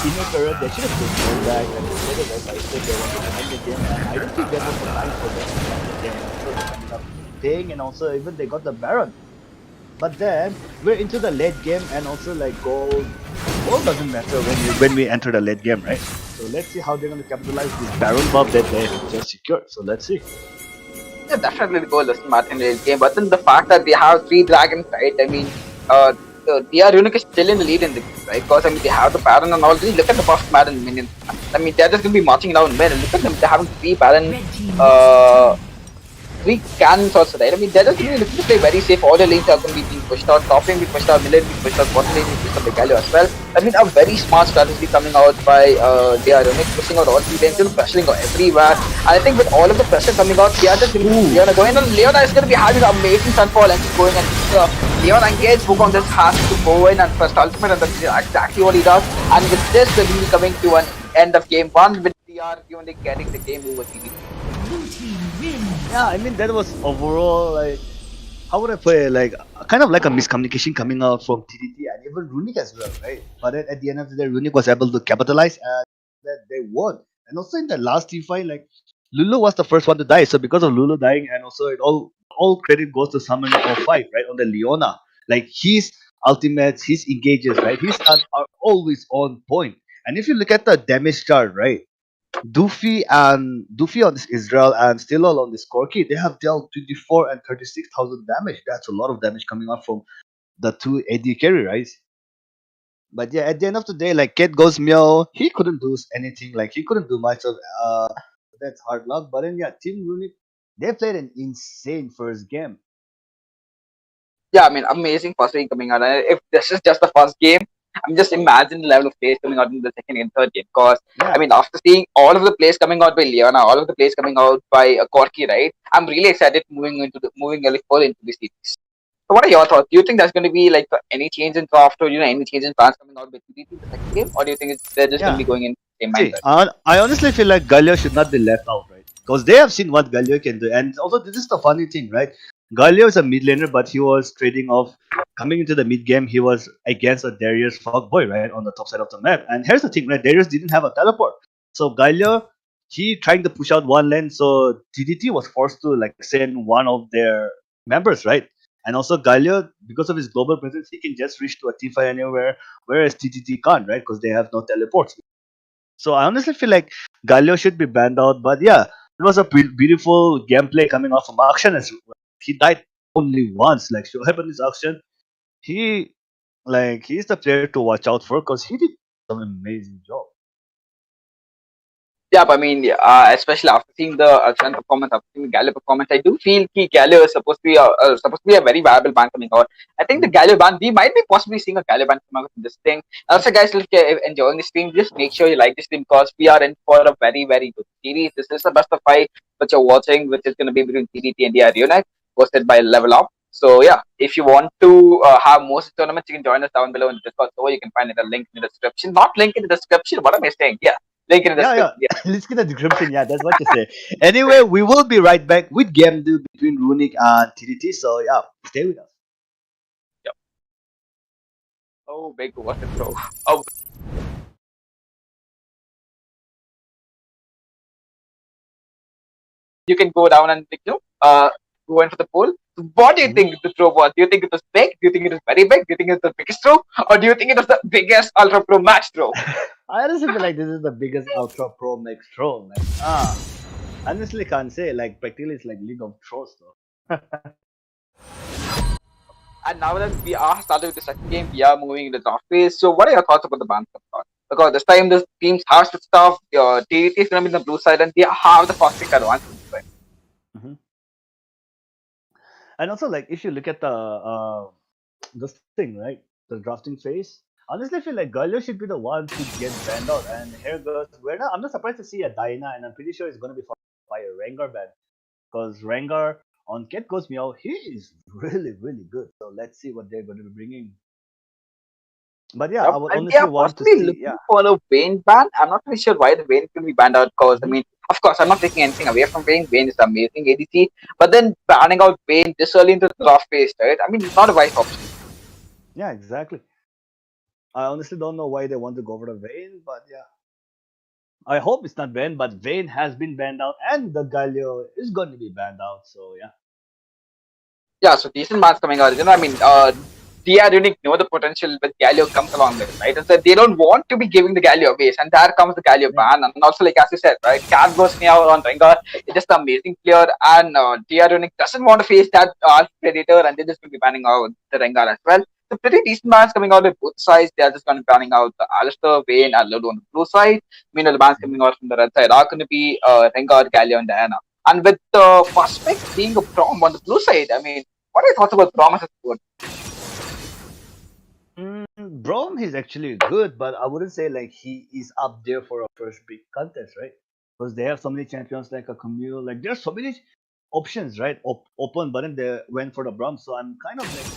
inner turret, they should have just gone back and instead of that, I said they wanted to end the game. And I don't think there was a time for them to end the game. So they ended up staying and also even they got the Baron. But then we're into the late game and also like gold doesn't matter when we enter the late game, right? So let's see how they're gonna capitalize this Baron buff that they just secured. So let's see. Yeah, definitely the goal doesn't matter in the game. But then the fact that they have 3 dragons, right? I mean, DR Unique is still in the lead in the game, right? Because I mean, they have the Baron and all. Look at the buff Baron minions. I mean, they're just gonna be marching down mid. Look at them. They're having 3 Baron, Red team lost a turret. 3 cannons also, right? I mean, they're just going to be looking to play very safe. All the lanes are going to be being pushed out. Top lane being pushed out, mid lane being pushed out, bottom lane being pushed out by Galio as well. I mean, a very smart strategy coming out by DR Unique, pushing out all 3 lanes, pressuring out everywhere. And I think with all of the pressure coming out, they are just going to be Leona going on. Leona is going to be having an amazing sunfall and just going and Leona engaged. Wukong just has to go in and first ultimate, and that's exactly what he does. And with this, we're really coming to an end of game 1 with DR Unique getting the game over TD. Blue team wins. Yeah, I mean that was overall like how would I put it, like kind of like a miscommunication coming out from TDT and even Runic as well, right? But then at the end of the day, Runic was able to capitalize and that they won. And also in the last team fight, like Lulu was the first one to die. So because of Lulu dying, and also it all credit goes to Summon of 5, right? On the Leona. Like his ultimates, his engages, right? His stuns are always on point. And if you look at the damage chart, right? Doofy on this Israel and Stillall on this Corki, they have dealt 24 and 36,000 damage. That's a lot of damage coming out from the two AD carry, right? But yeah, at the end of the day, like Cat goes Meow, he couldn't do anything. Like he couldn't do much of that's hard luck. But then yeah, Team Runic, they played an insane first game. Yeah, I mean, amazing first game coming out. And if this is just the first game, I'm just imagining the level of plays coming out in the second and third game. Because Yeah. I mean, after seeing all of the plays coming out by Leona, all of the plays coming out by Corky, right? I'm really excited moving a little further into the series. So, what are your thoughts? Do you think there's going to be like any change in draft or any change in plans coming out by TDT in the second game, or do you think they're just going to Yeah. be going in the same See, mindset? I honestly feel like Galio should not be left out, right? Because they have seen what Galio can do. And also, this is the funny thing, right? Galio is a mid laner, but he was trading off. Coming into the mid game, he was against a Darius Fogboy, right? On the top side of the map. And here's the thing, right? Darius didn't have a teleport. So Galio, he trying to push out one lane. So TDT was forced to like send one of their members, right? And also Galio, because of his global presence, he can just reach to a team fight anywhere, whereas TTT can't, right? Because they have no teleports. So I honestly feel like Galio should be banned out. But yeah, it was a beautiful gameplay coming off from Akshan as well. He died only once. Like Shoaib on this Akshan, he he's the player to watch out for because he did some amazing job. Yeah, but I mean, especially after seeing the Trent performance, after seeing the Gallo performance, I do feel Gallo is supposed to be a very viable ban coming out. I think the Gallo ban, we might be possibly seeing a Gallo ban come out in this thing. Also, guys, if you're enjoying this stream, just make sure you like this stream because we are in for a very, very good series. This is the best of 5 that you're watching, which is going to be between TDT and DR Unite, hosted by LevelUp. So yeah, if you want to have more tournaments, you can join us down below in the Discord. So you can find a link in the description. Not link in the description. What am I saying? Yeah. Link in the Yeah, description. yeah. Let's get the description. Yeah, that's what you say. Anyway, we will be right back with game 2 between Runic and TDT. So yeah, stay with us. Yep. Oh, big what a throw. Oh, you can go down and go in for the poll. What do you think the throw was? Do you think it was big? Do you think it was very big? Do you think it was the biggest throw? Or do you think it was the biggest Ultra Pro match throw? I honestly feel like this is the biggest Ultra Pro Max troll. Like, honestly can't say. Like, practically it's like League of Thrones though. And now that we are started with the second game, we are moving into the draft phase. So what are your thoughts about the ban stuff? Because this time the teams have the stuff, TDT is going to be on the blue side and they have the first pick advantage. Right? Mhm. And also, like, if you look at the this thing, right, the drafting phase. Honestly, I feel like Galio should be the one to get banned out. And here goes. I'm not surprised to see a Diana, and I'm pretty sure it's going to be followed by a Rengar ban. Because Rengar on Get Goes Meow, he is really, really good. So let's see what they're going to be bringing. But yeah, I Yep. would And we honestly are want to possibly see. Yeah. looking for a Vayne ban. I'm not really sure why the Vayne could be banned out because, I Hmm. mean, of course, I'm not taking anything away from Vayne. Vayne is amazing ADC. But then banning out Vayne this early into the draft phase, right? I mean, not a wise option. Yeah, exactly. I honestly don't know why they want to go for the Vayne, but yeah. I hope it's not banned, but Vayne has been banned out, and the Galio is going to be banned out. So yeah. Yeah, so decent bans coming out. I mean, Mhm. Dia didn't know the potential that Galio comes along with, right? And so they don't want to be giving the Galio base, and there comes the Galio Yeah. ban. And also, like as you said, right, Cat goes Meow on Rengar is just an amazing player, and Dia doesn't want to face that Predator, and they're just going to be banning out the Rengar as well. So pretty decent bans coming out with both sides. They're just going to be banning out the Alistair, Vayne, and Ludo on the blue side. Meanwhile, the bans Mhm. coming out from the red side are going to be Rengar, Galio, and Diana. And with the first pick being a Braum on the blue side, I mean, what are your thoughts about Braum as a sport? Brom is actually good, but I wouldn't say like he is up there for a first big contest, right? Because they have so many champions like a Camille, like there's so many options, right? Open, but then they went for the Brom, so I'm kind of like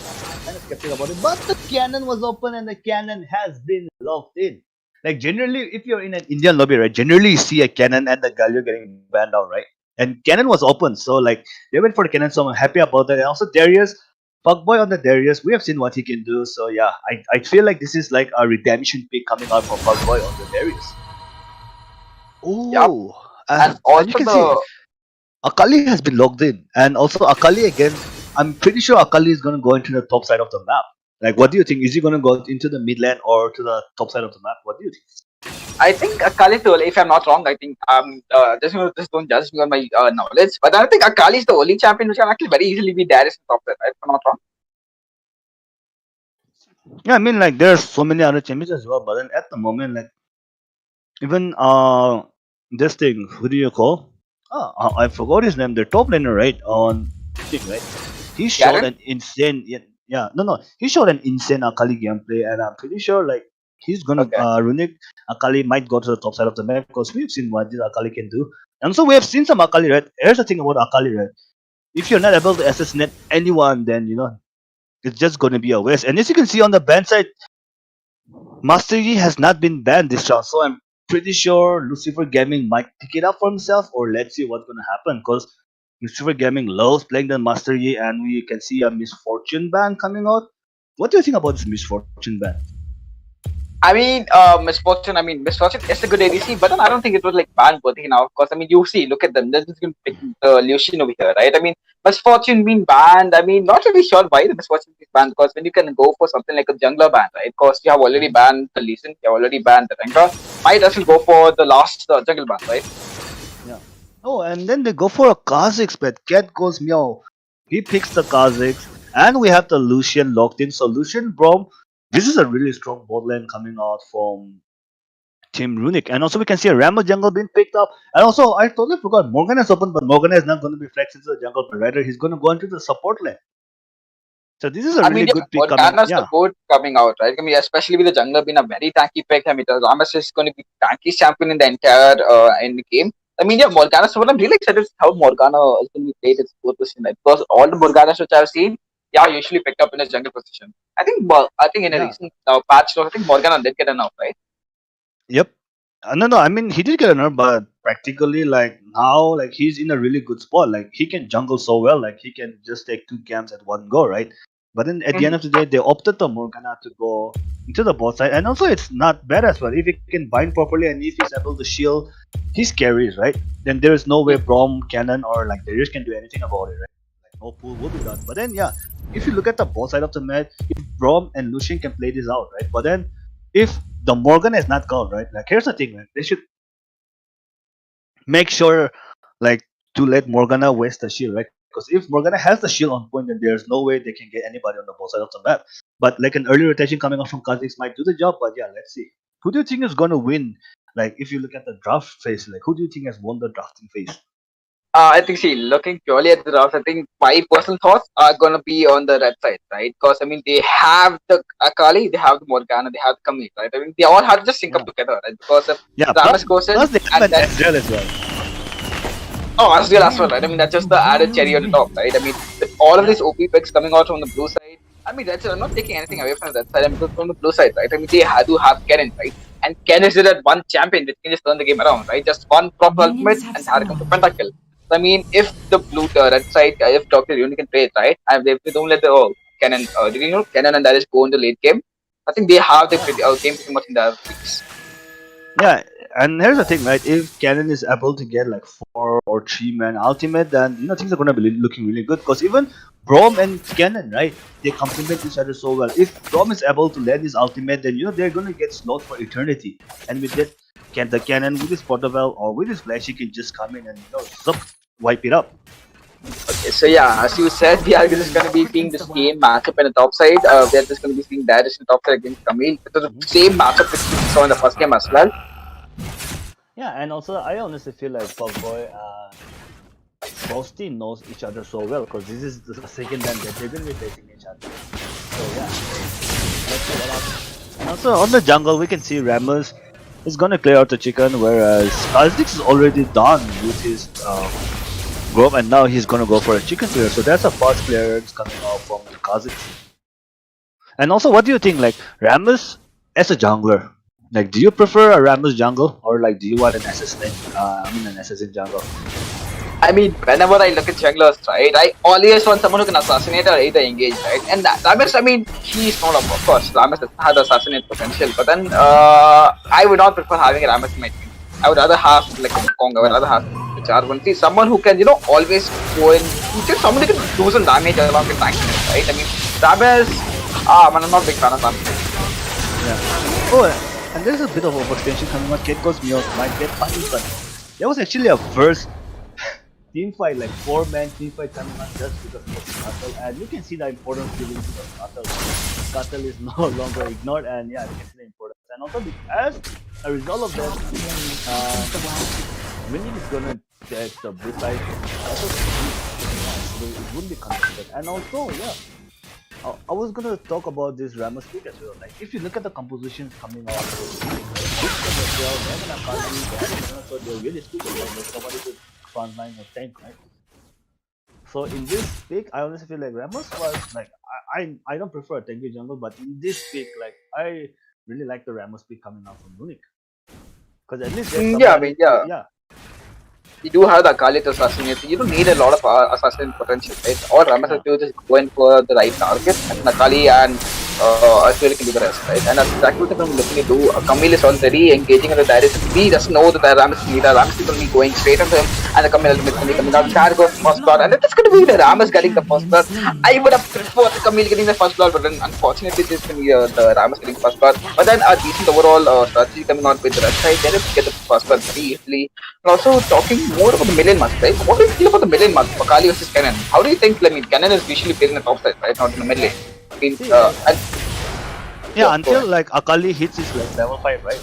kind of skeptical about it. But the cannon was open and the cannon has been locked in. Like generally, if you're in an Indian lobby, right? Generally, you see a cannon and the Galio getting banned out, right? And cannon was open, so like they went for the cannon, so I'm happy about that. And also Darius, Fuckboy on the Darius, we have seen what he can do. So yeah, I feel like this is like a redemption pick coming out for Fuckboy on the Darius. Yep. Oh, And and you also can see the Akali has been logged in, and also Akali against. I'm pretty sure Akali is going to go into the top side of the map. Like, what do you think? Is he going to go into the mid lane or to the top side of the map? What do you think? I think Akali tool, if I'm not wrong, I think just don't judge me on my knowledge, but I think Akali is the only champion which can actually very easily be Darius in top lane, right? If I'm not wrong. Yeah, I mean, like, there's so many other champions as well, but then at the moment, like, even this thing, who do you call? I forgot his name. The top laner, right? On thing, right? He showed Garen? an insane, yeah, no, he showed an insane Akali gameplay, and I'm pretty sure like he's gonna Okay. Runic Akali might go to the top side of the map because we've seen what this Akali can do, and so we have seen some Akali, right? Here's the thing about Akali, right? If you're not able to assassinate anyone, then it's just gonna be a waste. And as you can see on the ban side, Master Yi has not been banned this round, so I'm pretty sure Lucifer Gaming might pick it up for himself, or let's see what's gonna happen. Because Lucifer Gaming loves playing the Master Yi, and we can see a Misfortune ban coming out. What do you think about this Misfortune ban? Misfortune is a good ADC, but then I don't think it was like ban worthy now. Of course, I mean, you see, look at them. They're just going to pick Lucian over here, right? I mean, Misfortune being banned. I mean, not really sure why the Misfortune is banned because when you can go for something like a jungler ban, right? Because you have already Mhm. banned the Lee Sin, you have already banned the Rengar. Might as well go for the last jungle ban, right? Yeah. Oh, and then they go for a Kha'Zix bet. Cat goes meow. He picks the Kha'Zix, and we have the Lucian locked in. So Lucian Brom, this is a really strong bot lane coming out from Team Runic. And also we can see a Rambo jungle being picked up. And also I totally forgot Morgana is open, but Morgana is not going to be flexed into the jungle, but rather he's going to go into the support lane. So this is a I really mean, yeah, good pick coming. Morgana's Yeah. the good coming out, right? I mean, especially with the jungler being a very tanky pick. I mean, Ramus is going to be tankiest champion in the entire in the game. I mean, yeah, Morgana. So what I'm really excited is how Morgana is going to be played in sport position, right? Because all the Morganas which I've seen, they are usually picked up in a jungle position. I think in a Yeah. recent patch, I think Morgana did get enough, right? Yep. No. I mean, he did get a nerf, but practically, like now, like he's in a really good spot. Like he can jungle so well. Like he can just take two camps at one go, right? But then at the end Mm-hmm. of the day, they opted the Morgana to go into the bot side, and also it's not bad as well. If he can bind properly and if he's able to shield his carries, right? Then there is no way Brom, Cannon, or like Darius can do anything about it, right? Like no pull will be done. But then yeah, if you look at the bot side of the match, if Brom and Lucian can play this out, right? But then if the Morgan is not gone, right? Like here's the thing, right? They should make sure like to let Morgana waste the shield, right? Because if Morgana has the shield on point, then there's no way they can get anybody on the both side of the map. But like an early rotation coming up from Kha'Zix might do the job, but yeah, let's see. Who do you think is gonna win? Like if you look at the draft phase, like who do you think has won the drafting phase? I think, see, looking purely at the drafts, I think my personal thoughts are gonna be on the red side, right? Because I mean, they have the Akali, they have the Morgana, they have the Camille, right? I mean, they all have to just sync Yeah. up together, right? Because if Yeah. Ramus goes in, Plus they have and an then Ezreal as well. oh, Asriel as well, right? I mean, that's just the added cherry on the top, right? I mean, with all of Yeah. these OP picks coming out from the blue side, I mean, that's I'm not taking anything away from that side. I mean, from the blue side, right? I mean, they do have Kennen, right? And Kennen is that one champion that can just turn the game around, right? Just one proper ultimate Minions have and had come to spawned. pentakill. So, I mean, if the red side, if Doctor Unique can trade, right? And if they don't let the Kennen, did you know Kennen and Darius go in the late game? I think they have the game pretty much in their weeks. Yeah, and here's the thing, right? If Canon is able to get like 4 or 3 man ultimate, then things are gonna be looking really good. Because even Brom and Canon, right? They complement each other so well. If Brom is able to land his ultimate, then they're gonna get slowed for eternity. And with that, can the Canon with his portable or with his flash, he can just come in and zup, wipe it up. Okay, so yeah, as you said, we are just going to be seeing the same matchup in the top side. We are just going to be seeing Darius in the top side against Camille. It was the same matchup which we saw in the first game as well. Yeah, and also I honestly feel like Fuckboy Frosty knows each other so well because this is the second time that they're gonna be facing each other. So yeah, let's see what happens. And also on the jungle, we can see Ramos is gonna clear out the chicken, whereas Kha'Zix is already done with his grove, and now he's gonna go for a chicken clear. So that's a fast clearance coming out from Kha'Zix. And also, what do you think, like Ramos as a jungler? Like, do you prefer a Ramos jungle or like do you want an assassin? An assassin jungle. I mean, whenever I look at junglers, right, I always want someone who can assassinate or either engage, right? And Ramus, I mean, he's not, of course, Ramus has assassinate potential, but then I would not prefer having a Ramus in my team. I would rather have like a Kong, I would rather have a Jarvan. See, someone who can, always go in, just someone who can do some damage along with tanking, right? I mean, Ramus, I'm not a big fan of Ramus. Yeah. Oh, and there's a bit of overextension coming out. Ketko's Meow might get punished, but there was actually a first team fight, like 4-man team fight coming out just because of Scuttle, and you can see the importance given to the Scuttle. Scuttle is no longer ignored, and yeah, you can see the importance. And also, as a result of that, Winning is gonna take the blue side. So it wouldn't be considered. And also, yeah. I was gonna talk about this Ramos pick as well. Like, if you look at the compositions coming out, so they're really stupid. Like, somebody could frontline or tank, right? So in this pick, I honestly feel like Ramos was like I don't prefer a tanky jungle, but in this pick, like I really like the Ramos pick coming out from Munich. Because at least there's Yeah, I mean, yeah. yeah. You do have the Akali to assassinate. You don't need a lot of assassin potential, right? All Ramas have to just go in for the right target, and Akali and Asriel can do the rest, right? And that's exactly what I'm looking to do. Camille is already engaging in the direction. He doesn't know that the Ramas is leader. Ramas is going to be going straight into him, and the Camille is coming out. Chad goes first blood, and it's going to be the Ramas getting the first blood. I would have preferred the Camille getting the first blood, but then unfortunately, this is going to be the Ramas getting first blood. But then a decent overall strategy coming out with the red side. They just get the first blood very easily. And also talking more about the million match, right? What do you feel about the million match, Akali versus Kennen? How do you think? I mean, Kennen is usually played in the top side, right? Not in the mid lane. I mean, Until like Akali hits his like level 5, right?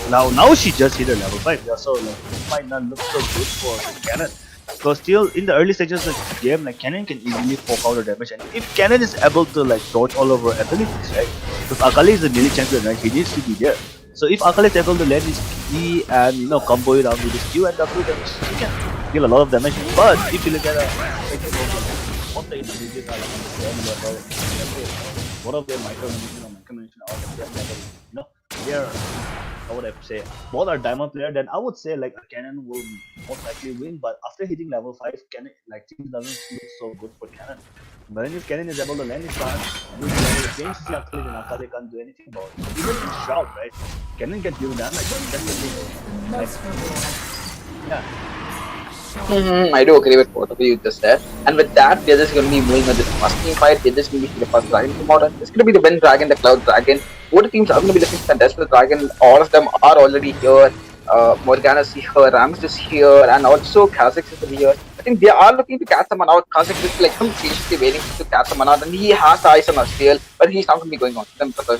Like, now she just hit her level 5, yeah, so like it might not look so good for Kennen. Because still in the early stages of the game, like Kennen can easily poke out the damage, and if Kennen is able to like dodge all over abilities, right? Because Akali is a melee champion, right? He needs to be there. So if Akali is able to land his E and combo it out with his Q and W, then he can deal a lot of damage. But if you look at what the intermediate are like on the same level, one of them micromanagement or micromanagement are on the same level, they're, how would I say, both are diamond player, then I would say like a Cannon will most likely win. But after hitting level 5, Cannon, like things doesn't look so good for Cannon. But then if Cannon is able to land his stun, and if he gains his Akali, then Akali can't do anything about it. Even in Shroud, right? Cannon can deal damage, that's the thing. Like, yeah. I do agree with both of you just there. And with that, we're just going to be moving on this first team fight. We're just going to be the first dragon come out. It's going to be the Wind Dragon, the Cloud Dragon. Both teams are going to be looking to contest the dragon. All of them are already here. Morgana's here, Rams is here, and also Kha'Zix is here. I think they are looking to catch someone out. Kha'Zix is like patiently waiting to catch someone out, and he has the eyes on Astiel, but he's not going to be going on them for the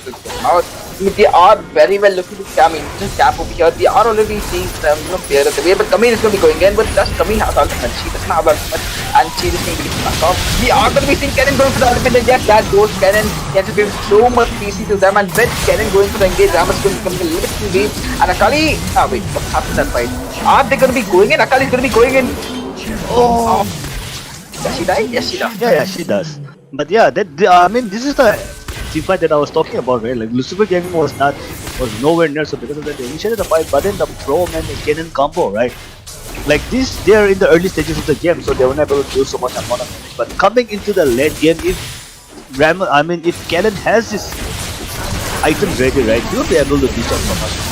out. I mean, they are very well looking to just camp over here. We are already seeing them, clear of the way, but Camille is going to be going in, but just Camille has ultimate. She doesn't have ultimate, and she is going to be stuck off. We are going to be seeing Kennen going for the ultimate, and yes, that goes Kennen. Kennen gives so much PC to them, and with Kennen going for the engage, Ramus is going to become a little bit too deep, and Akali, wait, what happened that fight? Are they going to be going in? Akali is going to be going in. Oh. Does she die? Yes, she does. Yeah, she does. But yeah, I mean, this is the team fight that I was talking about, right? Like Lucifer Gaming was nowhere near, so because of that they initiated the fight, but then the Pro and the Kennen combo, right? Like this, they're in the early stages of the game, so they were not able to do so much amount of damage. But coming into the late game, if Kennen has his items ready, right, he'll be able to do so much.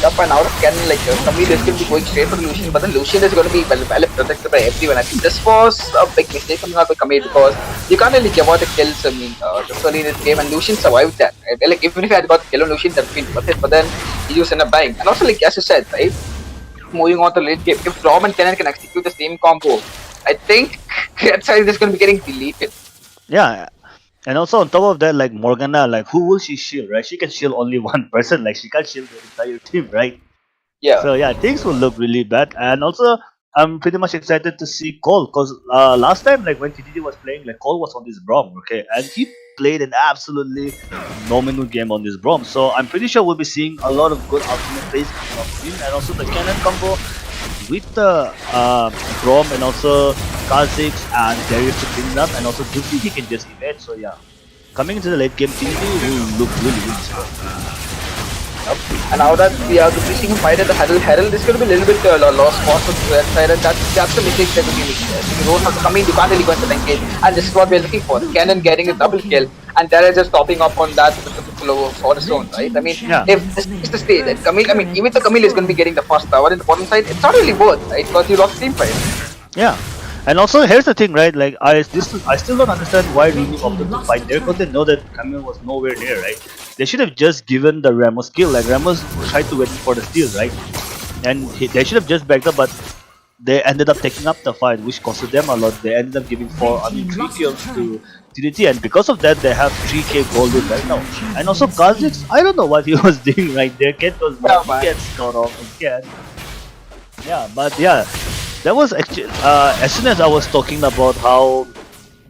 Up and out of Kennen, like Camille is going to be going straight for Lucian, but then Lucian is going to be well protected by everyone. I think this was a big mistake coming out by Camille because you can't really give out the kills. I mean, just early in this game, and Lucian survived that. Right? Like even if he had got the kill on Lucian, that'd been worth it. But then he just ended up dying. And also, like as you said, right, moving on to late game, if Rom and Kennen can execute the same combo, I think that side is going to be getting deleted. Yeah. And also on top of that, like Morgana, like who will she shield, right? She can shield only one person, like she can't shield the entire team, right? Yeah. So yeah, things will look really bad. And also, I'm pretty much excited to see Cole, because last time, like when TTT was playing, like Cole was on this Braum, okay, and he played an absolutely phenomenal game on this Braum. So I'm pretty sure we'll be seeing a lot of good ultimate plays from him, and also the Kennen combo with the Braum and also Kha'Zix and Darius to clean it up, and also Duty he can just evade. So yeah, coming into the late game, TTT will look really strong. And now that we are seeing him fight at the Herald is going to be a little bit lost spot for the side, and that's the mistake that we make. You don't have to come in, you can't really go into the engage, and this is what we're looking for. Kennen getting a double kill, and Darius just stopping up on that with the flow for his own, right? I mean, if this is the stage that Camille, I mean, even though Camille is going to be getting the first tower in the bottom side, it's not really worth, right? Because you lost team fight. Yeah. And also, here's the thing, right? Like, I still don't understand why Remy opted to fight there, because they know that Camille was nowhere near, right? They should have just given the Ramos kill. Like, Ramos tried to wait for the steal, right? And they should have just backed up, but they ended up taking up the fight, which costed them a lot. They ended up giving 3 kills to TDT, and because of that, they have 3k gold right now. And also, Kha'Zix, I don't know what he was doing right there. Cat was he gets caught off again. Yeah, but yeah. That was actually, as soon as I was talking about how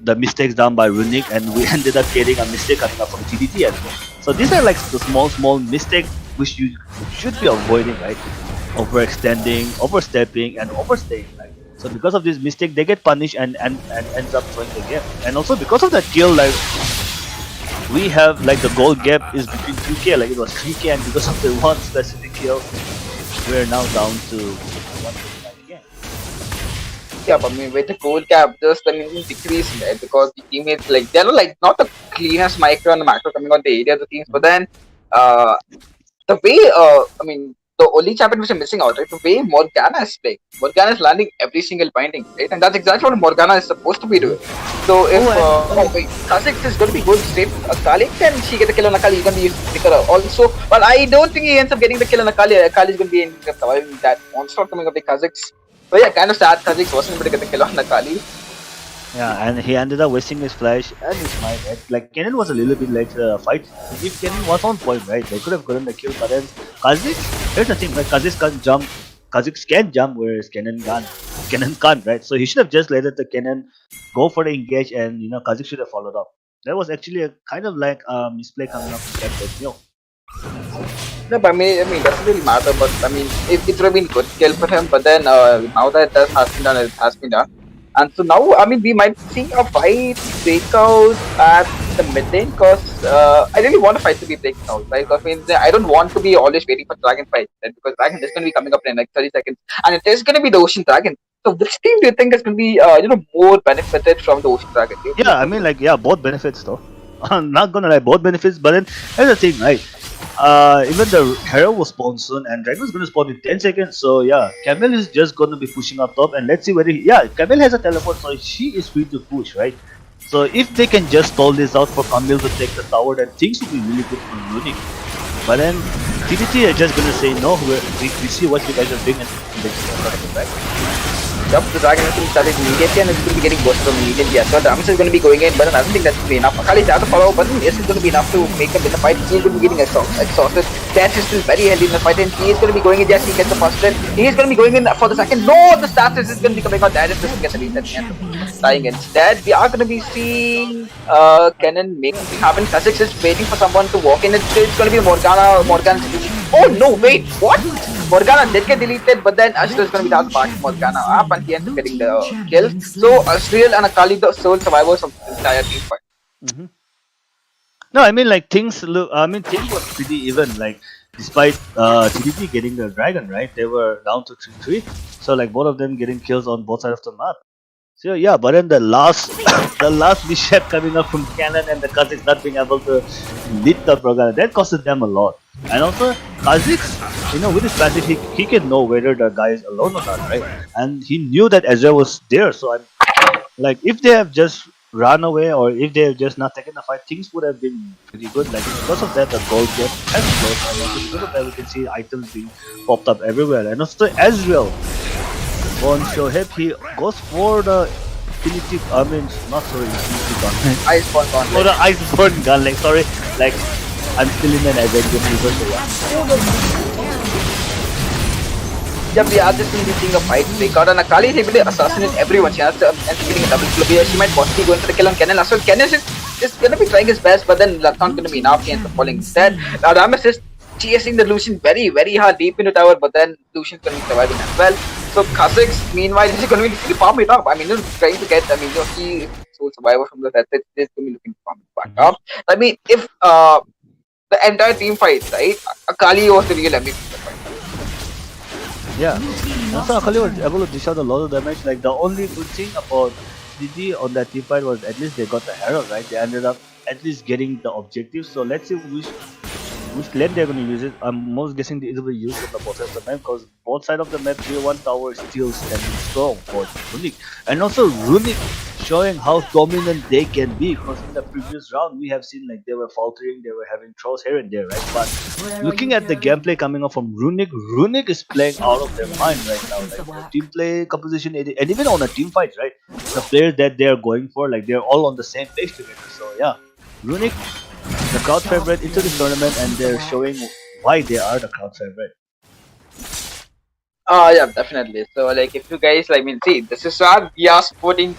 the mistakes done by Runic, and we ended up getting a mistake coming up from TDT as well. So these are like the small mistakes which you should be avoiding, right? Overextending, overstepping, and overstaying, right? So because of this mistake, they get punished and ends up throwing the game. And also because of that kill, like we have like the goal gap is between 2k, like it was 3k, and because of the one specific kill, we're now down to 1. Yeah, but I mean, with the goal cap, just decrease, right? Because the teammates, like, they're like not the cleanest micro and macro coming on the area of the teams, but then the way, I mean, the only champion which are missing out, right? The way Morgana is playing, Morgana is landing every single binding, right? And that's exactly what Morgana is supposed to be doing. So if Kha'Zix is going to be going straight Akali, then she gets a kill on Akali, he's going to use Picker also. But I don't think he ends up getting the kill on Akali. Akali is going to be ending up surviving that monster coming up with Kha'Zix. So yeah, kind of sad Kha'Zix wasn't able to get the kill on Akali. Yeah, and he ended up wasting his flash and his smite, right? Like, Kennen was a little bit late to the fight. If Kennen was on point, right, they could have gotten the kill, but then Kha'Zix, here's the thing, right, Kha'Zix can jump, whereas Kennen can't, right? So he should have just let the Kennen go for the engage, and, Kha'Zix should have followed up. That was actually a kind of like misplay coming up to that, No, but I mean, doesn't really matter, but I mean, it would have been good kill for him, but then now that has been done, it has been done. And so now, I mean, we might see a fight break out at the mid lane, because I really want a fight to be breaking out, right? Because I mean, I don't want to be always waiting for Dragon fight, right? Because Dragon is going to be coming up in like 30 seconds, and it is going to be the Ocean Dragon. So which team do you think is going to be, more benefited from the Ocean Dragon? Yeah, I mean, like, yeah, both benefits though. I'm not gonna lie, both benefits, but then here's the thing, right? Even the Herald will spawn soon, and Dragon is going to spawn in 10 seconds. So yeah, Camille is just going to be pushing up top, and let's see whether Camille has a teleport, so she is free to push, right? So if they can just stall this out for Camille to take the tower, then things will be really good for Runic. But then TTT are just going to say no. We see what you guys are doing, and they're just going to back. Yup, the dragon is going to start it immediately and it's going to be getting boosted from immediately as well. Ramus is going to be going in, but I don't think that's going to be enough. Akali has to follow, but yes, it's going to be enough to make him win the fight. He is going to be getting exhausted. Dash is still very healthy in the fight and he is going to be going in. Yes, he gets the first hit. He is going to be going in for the second. No, the status is going to be coming out. That is just get the reset and dying instead. We are going to be seeing Kennen make something happen. Kha'Zix is waiting for someone to walk in. It's going to be Morgana. Oh no, wait, what? Morgana did get deleted, but then Asriel is going to be down back Morgana up and he ends up getting the kill. So Asriel and Akali, the sole survivors of the entire team fight. Mm-hmm. No, I mean like things look. I mean things were pretty even. Like despite TDP getting the dragon, right? They were down to 3-3. So like both of them getting kills on both sides of the map. So yeah, but then the last the last mishap coming up from Kennen and the Kha'Zix not being able to lead the program, that costed them a lot. And also Kha'Zix, with his passive he can know whether the guy is alone or not, right? And he knew that Ezreal was there, so I'm like if they have just run away or if they have just not taken the fight, things would have been pretty good. Like because of that the gold gap has closed and also because of that we can see items being popped up everywhere. And also Ezreal on Shoheb, he goes for the Infinity, Infinity gun. Iceborne gun. For the Iceborne gun, like sorry, like I'm still in an Avengers universe, so yeah. Yeah, we are just going to be seeing a fight break out and Akali is able to assassinate everyone. She has to getting a double kill here. She might possibly go in for the kill on Kennen as well. Kennen is going to be trying his best, but then that's not going to be enough. He ends up falling instead. Ramus is chasing the Lucian very, very hard deep into tower, but then Lucian's going to be surviving as well. So Kha'Zix, meanwhile, he's going to be looking to farm it up. I mean, he's trying to get, he sole survivor from the death. He's going to be looking to farm it back up. I mean, if the entire team fights, right, Akali was the real MVP of the fight. Yeah. Also Akali was able to dish out a lot of damage. Like the only good thing about DD on that team fight was at least they got the herald, right? They ended up at least getting the objective. So let's see which lane they're going to use it. I'm most guessing it will be used on the both sides of the map because both sides of the map tier 1 tower is still standing strong for Runic. And also Runic showing how dominant they can be, because in the previous round we have seen like they were faltering, they were having throws here and there, right? But looking at the gameplay coming up from Runic is playing out of their mind right now. Like the team play composition and even on a team fight, right? The players that they are going for, like they're all on the same page together. So yeah, Runic, the crowd favorite into the tournament, and they're showing why they are the crowd favorite. Yeah, definitely. So, like, if you guys, see, this is our we are supporting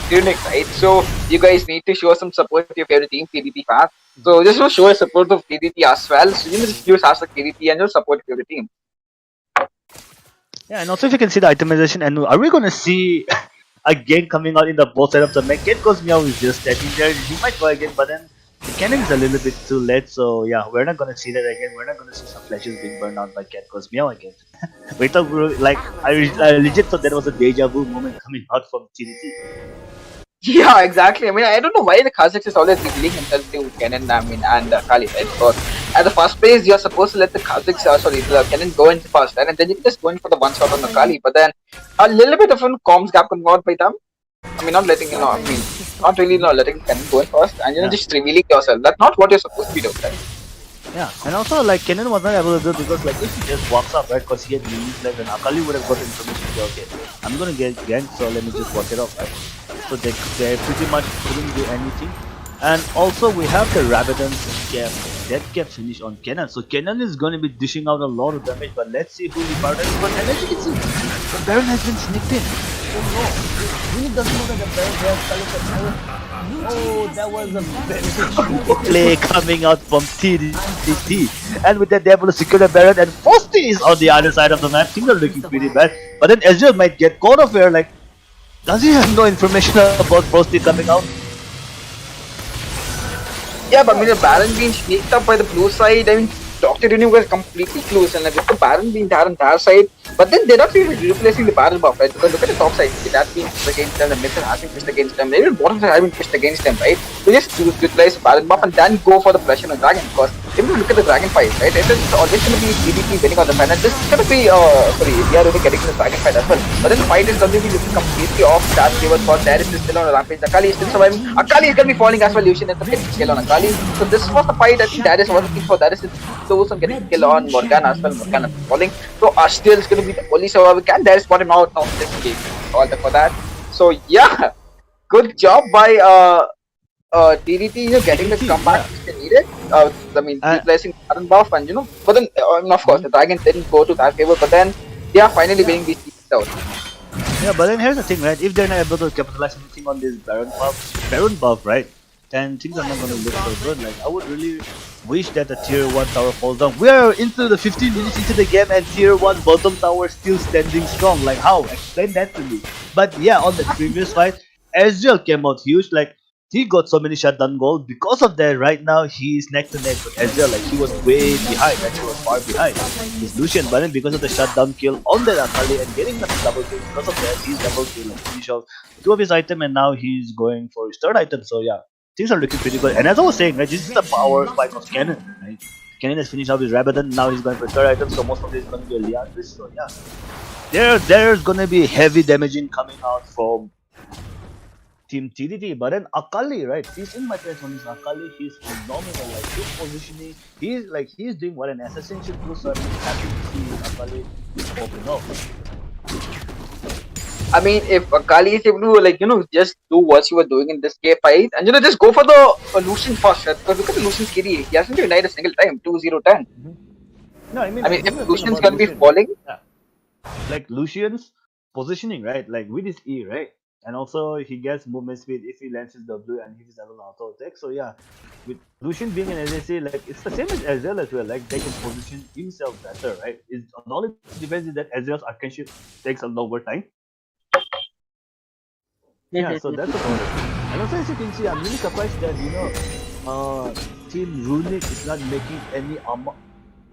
Tunic, right? So, you guys need to show some support to your favorite team, TDP fans. So, just to show a support of TDP as well. So, just use hashtag TDP and just support your favorite team. Yeah, and also if you can see the itemization, and are we gonna see again coming out in the both side of the mech? Cat Goes Meow is just standing there. He might go again, but then the cannon is a little bit too late, so yeah, we're not gonna see that again. We're not gonna see some flashes being burned out by Cat Goes Meow again. We thought I legit thought that was a deja vu moment coming out from TDT. Yeah, exactly. I mean, I don't know why the Kha'Zix is always revealing himself to Kennen, and Kali, right? Because at the first place, you're supposed to let the Kha'Zix, the Kennen go in first, right? And then you can just go in for the one shot on the Kali. But then a little bit of a comms gap coming out by them. I mean, not letting not really letting Kennen go in first, and just revealing yourself. That's not what you're supposed to be doing, right? Yeah, and also like Kennen was not able to do because like if he just walks up, right? Because he had released like, then Akali would have got information. Okay, I'm gonna get ganked, so let me just walk it off, right? So they pretty much couldn't do anything. And also we have the Rabadon's cap, that cap finish on Kennen. So Kennen is going to be dishing out a lot of damage, but let's see who the Baron is. But as you can see, the Baron has been sneaked in. Oh no, really doesn't know that the Baron has Oh, that was a very play coming out from TDT. And with that they are able to secure the Baron, and Frosty is on the other side of the map. Things are looking pretty bad. But then Ezreal might get caught off here, like, does he have no information about Frosty coming out? Yeah, but I mean, the Baron being sneaked up by the blue side, I mean, Dr. Renu was completely clueless, and like, with the Baron being there on their side, but then they're not really replacing the Baron buff, right? Because look at the top side, it has been pushed against them, the mid has been pushed against them, even bottom side has been pushed against them, right? So just utilize the Baron buff and then go for the pressure on Dragon, because if you look at the Dragon fight, right, it is always going to be DDT winning on the side, and this is going to be, sorry, we are really getting the Dragon fight as well. But then the fight is going to be looking completely off Charge Giver's for Darius is still on a rampage, Akali is still surviving, Akali is going to be falling as well, Lucian is getting kill on Akali. So this was the fight I think Darius was looking for. Darius is close on getting kill on Morgana as well, Morgana is falling. So Ashtil is going to be the only survivor. Can Darius spot him out? No, this game, all for that. So yeah, good job by DDT, getting the comeback they needed. I mean, replacing Baron buff and but then of course the Dragons didn't go to that favor, but then they are finally winning these teams out. Yeah, but then here's the thing, right? If they're not able to capitalize anything on this Baron buff, right? Then things are not going to look so good. Like, I would really wish that the tier 1 tower falls down. We are into the 15 minutes into the game and tier 1 bottom tower still standing strong. Like, how? Explain that to me. But yeah, on the previous fight, Ezreal came out huge. Like, he got so many shutdown goals. Because of that, right now, he's neck to neck with Ezreal. Like, he was way behind. Like, he was far behind. He's Lucian, but then because of the shutdown kill on the Akali and getting the double kill, because of that, he's double kill and finish off 2 of his items, and now he's going for his 3rd item. So yeah, things are looking pretty good. And as I was saying, right, this is the power spike of Cannon, right? Cannon has finished off his Rabadon, now he's going for 3rd item, so most of this is going to be a Leandris. So yeah, there's going to be heavy damaging coming out from Team TDT. But then Akali, right, he's in my place on this Akali. He's phenomenal. Like, his positioning, he's doing what an assassin should do. So I'm happy to see Akali open up. I mean, if Akali is able to, just do what she was doing in this fight and, just go for the Lucian first, right? Because look at the Lucian's KD. He hasn't been died a single time, 2-0-10. No, I mean if Lucian's gonna be falling. Yeah. Like, Lucian's positioning, right? Like, with his E, right? And also, he gets movement speed if he lands his W and he's able to auto attack. So yeah, with Lucian being an SAC, like, it's the same as Ezreal as well. Like, they can position himself better, right? The only difference is that Ezreal's Arcane Shift takes a longer time. Yeah, so that's about it. And also, as you can see, I'm really surprised that, Team Runic is not making any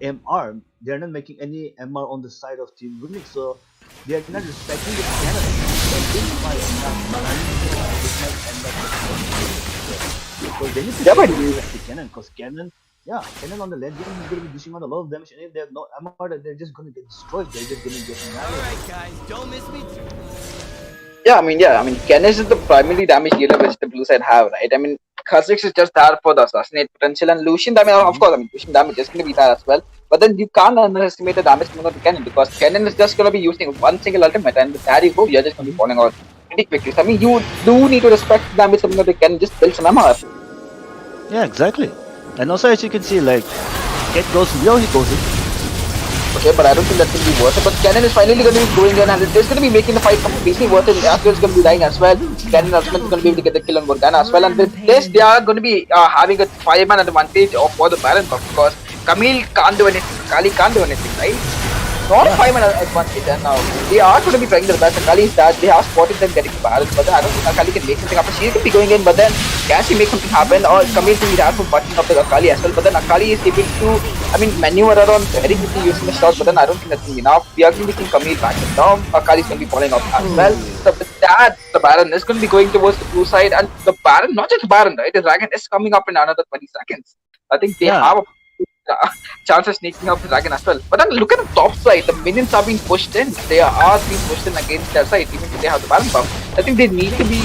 MR. They're not making any MR on the side of Team Runic, so they are not respecting the cannon. So this might end up because they need to respect the cannon, because cannon on the late game is going to be dishing out a lot of damage, and if they have no MR, they're just going to get destroyed. They're just going to get annihilated. Alright guys, don't miss me too. Yeah, I mean, Kenes is the primary damage dealer which the blue side have, right? I mean, Kha'Zix is just there for the assassinate potential, and Lucian, of course, Lucian damage is going to be there as well. But then you can't underestimate the damage coming out of Kennen, because Kennen is just going to be using one single ultimate, and there you go, you're just going to be falling out pretty quickly. So, I mean, you do need to respect the damage coming out of Kennen, just build some MR. Yeah, exactly. And also, as you can see, like, Ket goes real, he goes in. Okay, but I don't think that's going to be worth it. But Kennen is finally going to be going in, and it is going to be making the fight completely worth it. Astro is going to be dying as well. Kennen ultimate is going to be able to get the kill on Morgana as well. And with this, they are going to be having a 5-man advantage for the Baron buff, because Camille can't do anything, Kali can't do anything, right? Not 5-man advantage, and now they are going to be trying their best. Akali is that they have spotted them getting the Baron, but then I don't think Akali can make something happen. She can be going in, but then can she make something happen? Or Camille can be there for butting up the Akali as well, but then Akali is able to, maneuver around very quickly using the shots, but then I don't think that's going to be enough. We are going to be seeing Camille back and down. Akali is going to be falling off as well. So with that, the Baron is going to be going towards the blue side, and the Baron, not just the Baron, right? The Dragon is coming up in another 20 seconds. I think they have a chance of sneaking up the Dragon as well. But then look at the top side, the minions are being pushed in. They are being pushed in against their side, even if they have the Baron buff. I think they need to be,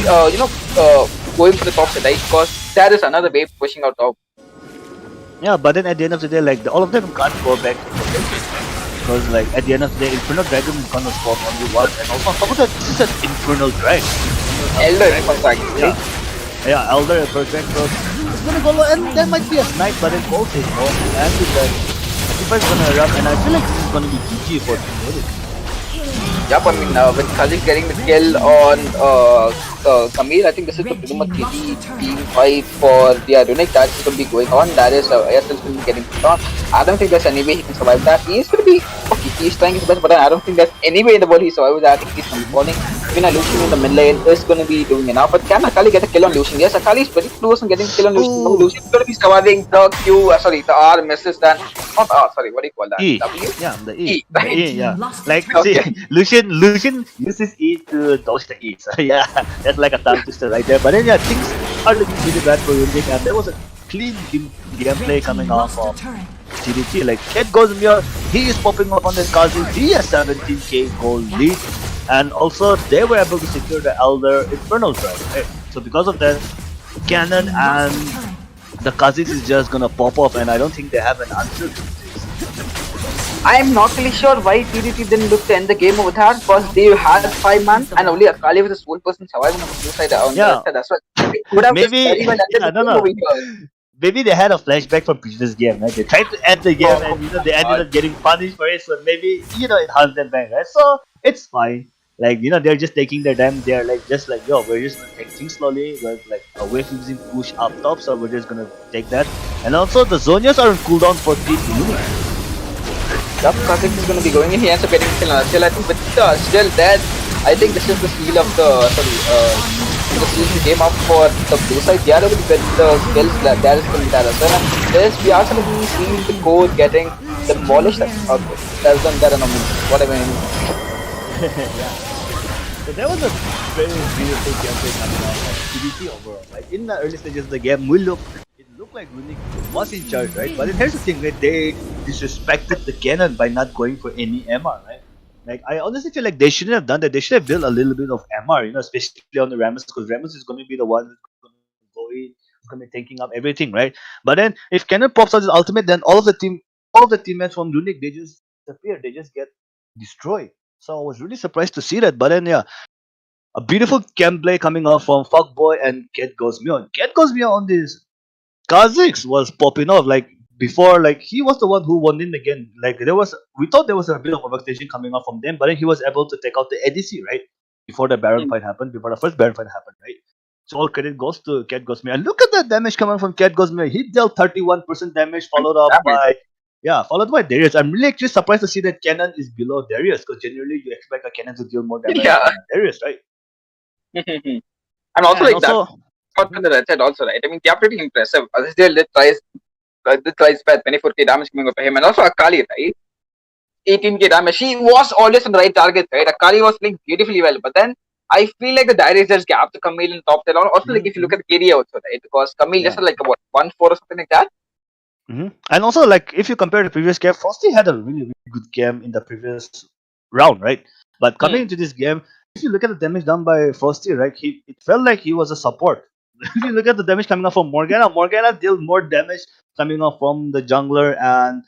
going for the top side, right? Because there is another wave pushing out top. Yeah, but then at the end of the day, like, all of them can't go back to protect, because, like, at the end of the day, Infernal Dragon is gonna spawn only one, and also on top of that, this is an Infernal Dragon. Elder Infernal Dragon, right? Yeah, Elder Infernal Dragon, so it's gonna go low, and there might be a snipe, but then both is low, and with that, Akiba is gonna run, and I feel like this is gonna be GG for Team Runic. Yep, with Kha'Zix getting the kill on Camille, I think this is the pretty much easy team fight for the Runic that is going to be going on. That is ASL is going to be getting put on. I don't think there's any way he can survive that. He is going to be okay, he's trying his best, but I don't think there's any way in the world he survives that. I think he's going to be falling. Even Lucian in the mid lane is going to be doing enough. But can Akali get a kill on Lucian? Yes, Akali is pretty close on getting a kill on Lucian. No, Lucian is going to be surviving the the R misses then. Not R, sorry, what do you call that? E. W? Yeah, the E. E, The right? E, yeah. Like, Okay. see, Lucian uses E to dodge the E. So yeah, that's like a tongue twister right there. But then yeah, things are looking really bad for Runic, and there was a clean gameplay Red coming team off lost a of turret. TDT. Like Cat goes Muir, he is popping up on the Kazi. He has 17k gold lead, and also they were able to secure the Elder Infernal Drive. Right? So because of that, Red Cannon team lost a and turret. the Kha'Zix is just gonna pop off, and I don't think they have an answer to this. I'm not really sure why TDT didn't look to end the game over there because they had 5 man and only Akali was the sole person surviving on the blue side on the red Yeah, side. That's why they could have just maybe very well ended yeah, the no, game no. over here. Maybe they had a flashback from previous game, right? They tried to end the game, Oh and my they ended god. up getting punished for it. So maybe it hunts them back, right? So it's fine. Like they're just taking their time. They're like just like yo, we're just gonna take things slowly. We're like a wave using push up top, so we're just gonna take that. And also the Zonias are on cooldown for Team Unique. Yup, Kha'Zix is going to be going in. He ends up getting still still I think, but still that I think this is the seal of the the seal of the game up for the blue side. They are able to get the kills that is going to be that as well. And this we are going to be seeing the core getting demolished. Okay, that's done that anomaly. What I mean. Yeah. So that was a very beautiful gameplay coming out of TDT overall. Like in the early stages of the game, it looked like Runic was in charge, right? But then here's the thing, right? They disrespected the cannon by not going for any MR, right? Like I honestly feel like they shouldn't have done that. They should have built a little bit of MR, especially on the Rammus, because Rammus is going to be the one who's going to go in, who's going to be taking up everything, right? But then if cannon pops out his ultimate, then all of the teammates from Runic, they just disappear. They just get destroyed. So I was really surprised to see that. But then yeah, a beautiful gameplay coming out from Fuckboy and Cat Goes Mio. Cat Goes Mio on this Kha'Zix was popping off like before. Like he was the one who won in again. Like we thought there was a bit of overstation coming out from them, but then he was able to take out the ADC right before the Baron fight happened. Before the first Baron fight happened, right? So all credit goes to Cat Goes Mio. And look at the damage coming from Cat Goes Mio. He dealt 31% damage, followed up by followed by Darius. I'm really actually surprised to see that Cannon is below Darius because generally you expect a Cannon to deal more damage Yeah. than a Darius, right? And Yeah, also and like that also thought on the red side also, right? I mean they are pretty impressive. Still the tries by 24k damage coming up for him and also Akali, right? 18k damage. She was always on the right target, right? Akali was playing beautifully well, but then I feel like the Darius just gap to Camille in top 10. Also, like if you look at the KD also, right? Because Camille just yeah. had like what 1-4 or something like that. And also, like, if you compare the previous game, Frosty had a really, really good game in the previous round, right? But coming Hmm. into this game, if you look at the damage done by Frosty, right, it felt like he was a support. If you look at the damage coming up from Morgana dealt more damage coming up from the jungler and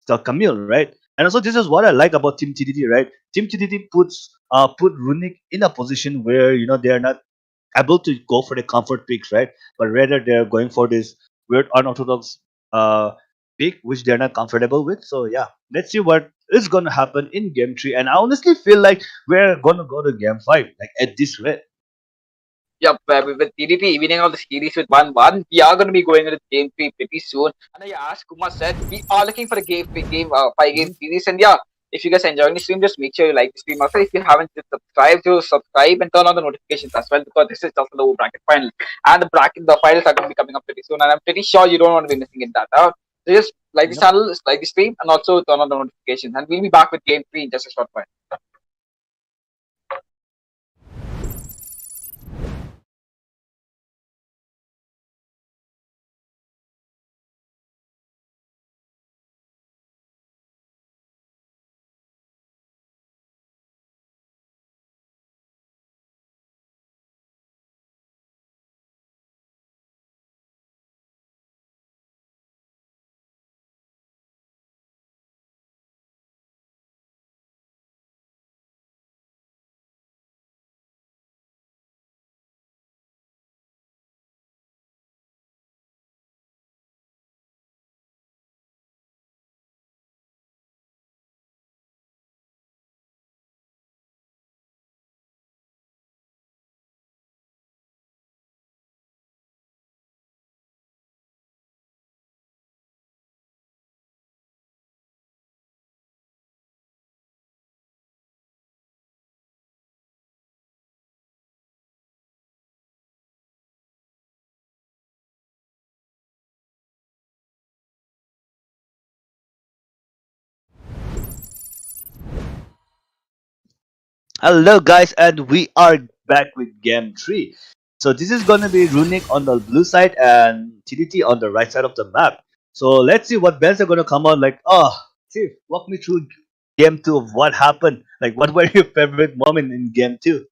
the Camille, right? And also, this is what I like about Team TDT, right? Team TDT put Runic in a position where they are not able to go for the comfort picks, right? But rather they're going for this weird unorthodox uh pick which they're not comfortable with. So yeah, let's see what is gonna happen in game 3. And I honestly feel like we're gonna go to game 5, like at this rate. Yeah, with TDT winning all the series with 1-1, we are going to be going into game 3 pretty soon. And as Kumar said, we are looking for a game 5 game Mhm. series. And yeah, if you guys are enjoying the stream, just make sure you like the stream. Also, if you haven't subscribed, to subscribe and turn on the notifications as well because this is just the bracket final. And the finals are going to be coming up pretty soon. And I'm pretty sure you don't want to be missing that out. So just like the Yep. channel, like the stream, and also turn on the notifications. And we'll be back with game 3 in just a short while. Hello guys, and we are back with game 3. So this is gonna be Runic on the blue side and TDT on the right side of the map. So let's see what bells are gonna come out. Like, oh, Chief, walk me through game two of what happened. Like, what were your favorite moment in game two?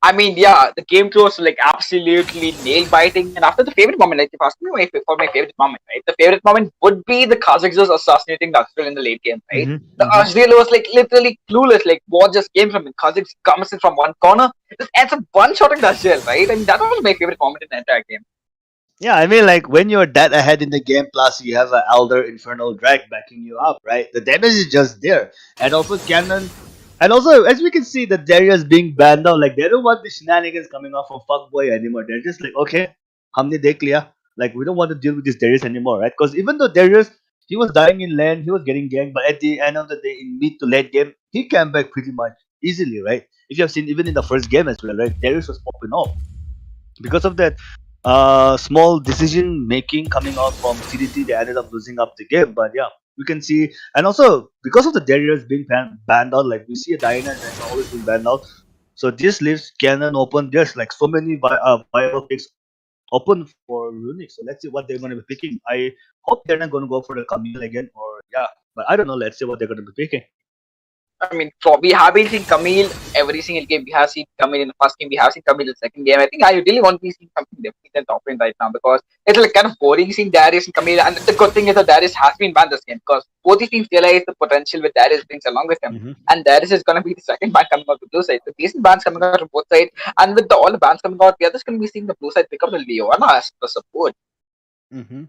I mean, yeah, the game two was like absolutely nail biting. And after the favorite moment, like if you ask me for my favorite moment, right? The favorite moment would be the Kazakhs assassinating the Azrael in the late game, right? The Azrael was like literally clueless, like what just came from it. Kazakhs comes in from one corner, just ends up one shotting the Azrael, right? I mean, that was my favorite moment in the entire game. Yeah, I mean, like when you're that ahead in the game, plus you have an Elder Infernal Drag backing you up, right? The damage is just there, and also Cannon, and also as we can see, the Darius being banned out. Like they don't want the shenanigans coming off from Fuckboy anymore. They're just like, okay, हमने देख लिया. Like we don't want to deal with this Darius anymore, right? Because even though Darius, he was dying in lane, he was getting ganked, but at the end of the day, in mid to late game, he came back pretty much easily, right? If you have seen even in the first game as well, right? Darius was popping off because of that small decision making coming out from CDT. They ended up losing up the game, but yeah, we can see, and also because of the Darius being banned out, like we see a Diana and Diana always being banned out. So this leaves Canon open. There's like so many viable picks open for Runic. So let's see what they're going to be picking. I hope they're not going to go for the Camille again, or yeah, but I don't know. Let's see what they're going to be picking. I mean, we have been seeing Camille every single game. We have seen Camille in the first game. We have seen Camille in the second game. I think I really want to be seeing something different than top lane right now because it's like kind of boring seeing Darius and Camille. And the good thing is that Darius has been banned this game because both these teams realize the potential with Darius brings along with him. And Darius is going to be the second ban coming out the blue side. The decent bans coming out from both sides. And with all the bans coming out, we are just going to be seeing the blue side pick up the Leona as the support. Mm-hmm.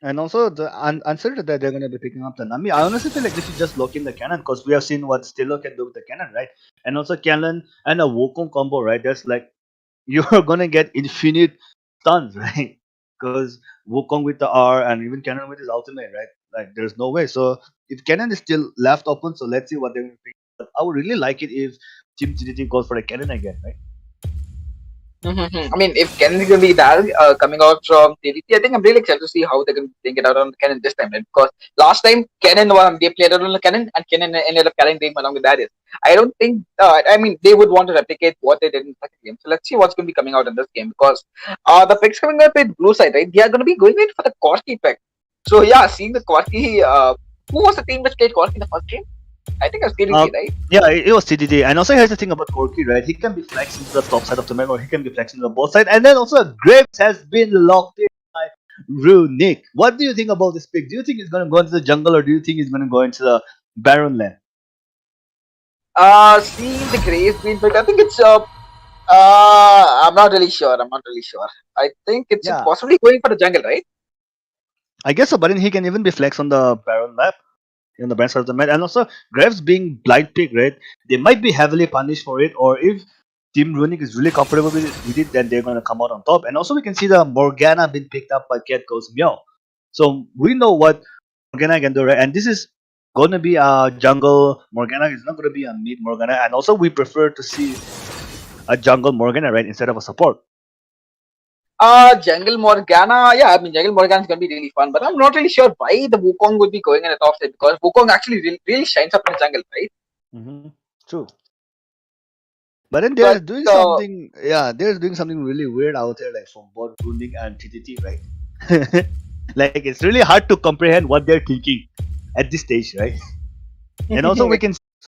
And also the answer to that they're going to be picking up the Nami. I honestly feel like they should just lock in the cannon because we have seen what Stilo can do with the cannon, right? And also cannon and a Wukong combo, right? That's like you're gonna get infinite stuns, right? Because Wukong with the R and even cannon with his ultimate, right? Like there's no way. So if cannon is still left open, so let's see what they're gonna pick. But I would really like it if Team TDT goes for the cannon again, right? I mean, if Kennen is going to be that coming out from TDT, I think I'm really excited to see how they're going to think it out on Kennen this time. Right? Because last time Kennen they played around on Kennen and Kennen ended up carrying game along with Darius. I don't think. I mean, they would want to replicate what they did in the second game. So let's see what's going to be coming out in this game because the picks coming up with blue side, right? They are going to be going in for the Corki pick. So yeah, seeing the Corki. Who was the team which played Corki in the first game? I think it was TDT, right? Yeah, it was TDT. And also here's the thing about Corki, right? He can be flexing to the top side of the map or he can be flexing to the both side. And then also Graves has been locked in by Runic. What do you think about this pick? Do you think he's gonna go into the jungle or do you think he's gonna go into the Baron lane? Seeing the Graves being picked, I think it's I'm not really sure. I think it's Yeah. possibly going for the jungle, right? I guess so, but then he can even be flexed on the Baron map. On the Baron side of the map. And also Graves being blind pick, right? They might be heavily punished for it, or if Team Runic is really comfortable with it, then they're gonna come out on top. And also we can see the Morgana being picked up by Cat Goes Meow. So we know what Morgana can do, right? And this is gonna be a jungle Morgana, it's not gonna be a mid Morgana, and also we prefer to see a jungle Morgana, right, instead of a support. Jungle Morgana, yeah, I mean Jungle Morgana is gonna be really fun, but I'm not really sure why the Wukong would be going in the top side because Wukong actually really shines up in the jungle, right? Mm-hmm. True. But then they're But doing something, yeah, they're doing something really weird out there, like from both Runic and TTT, right? Like it's really hard to comprehend what they're thinking at this stage, right? And also we can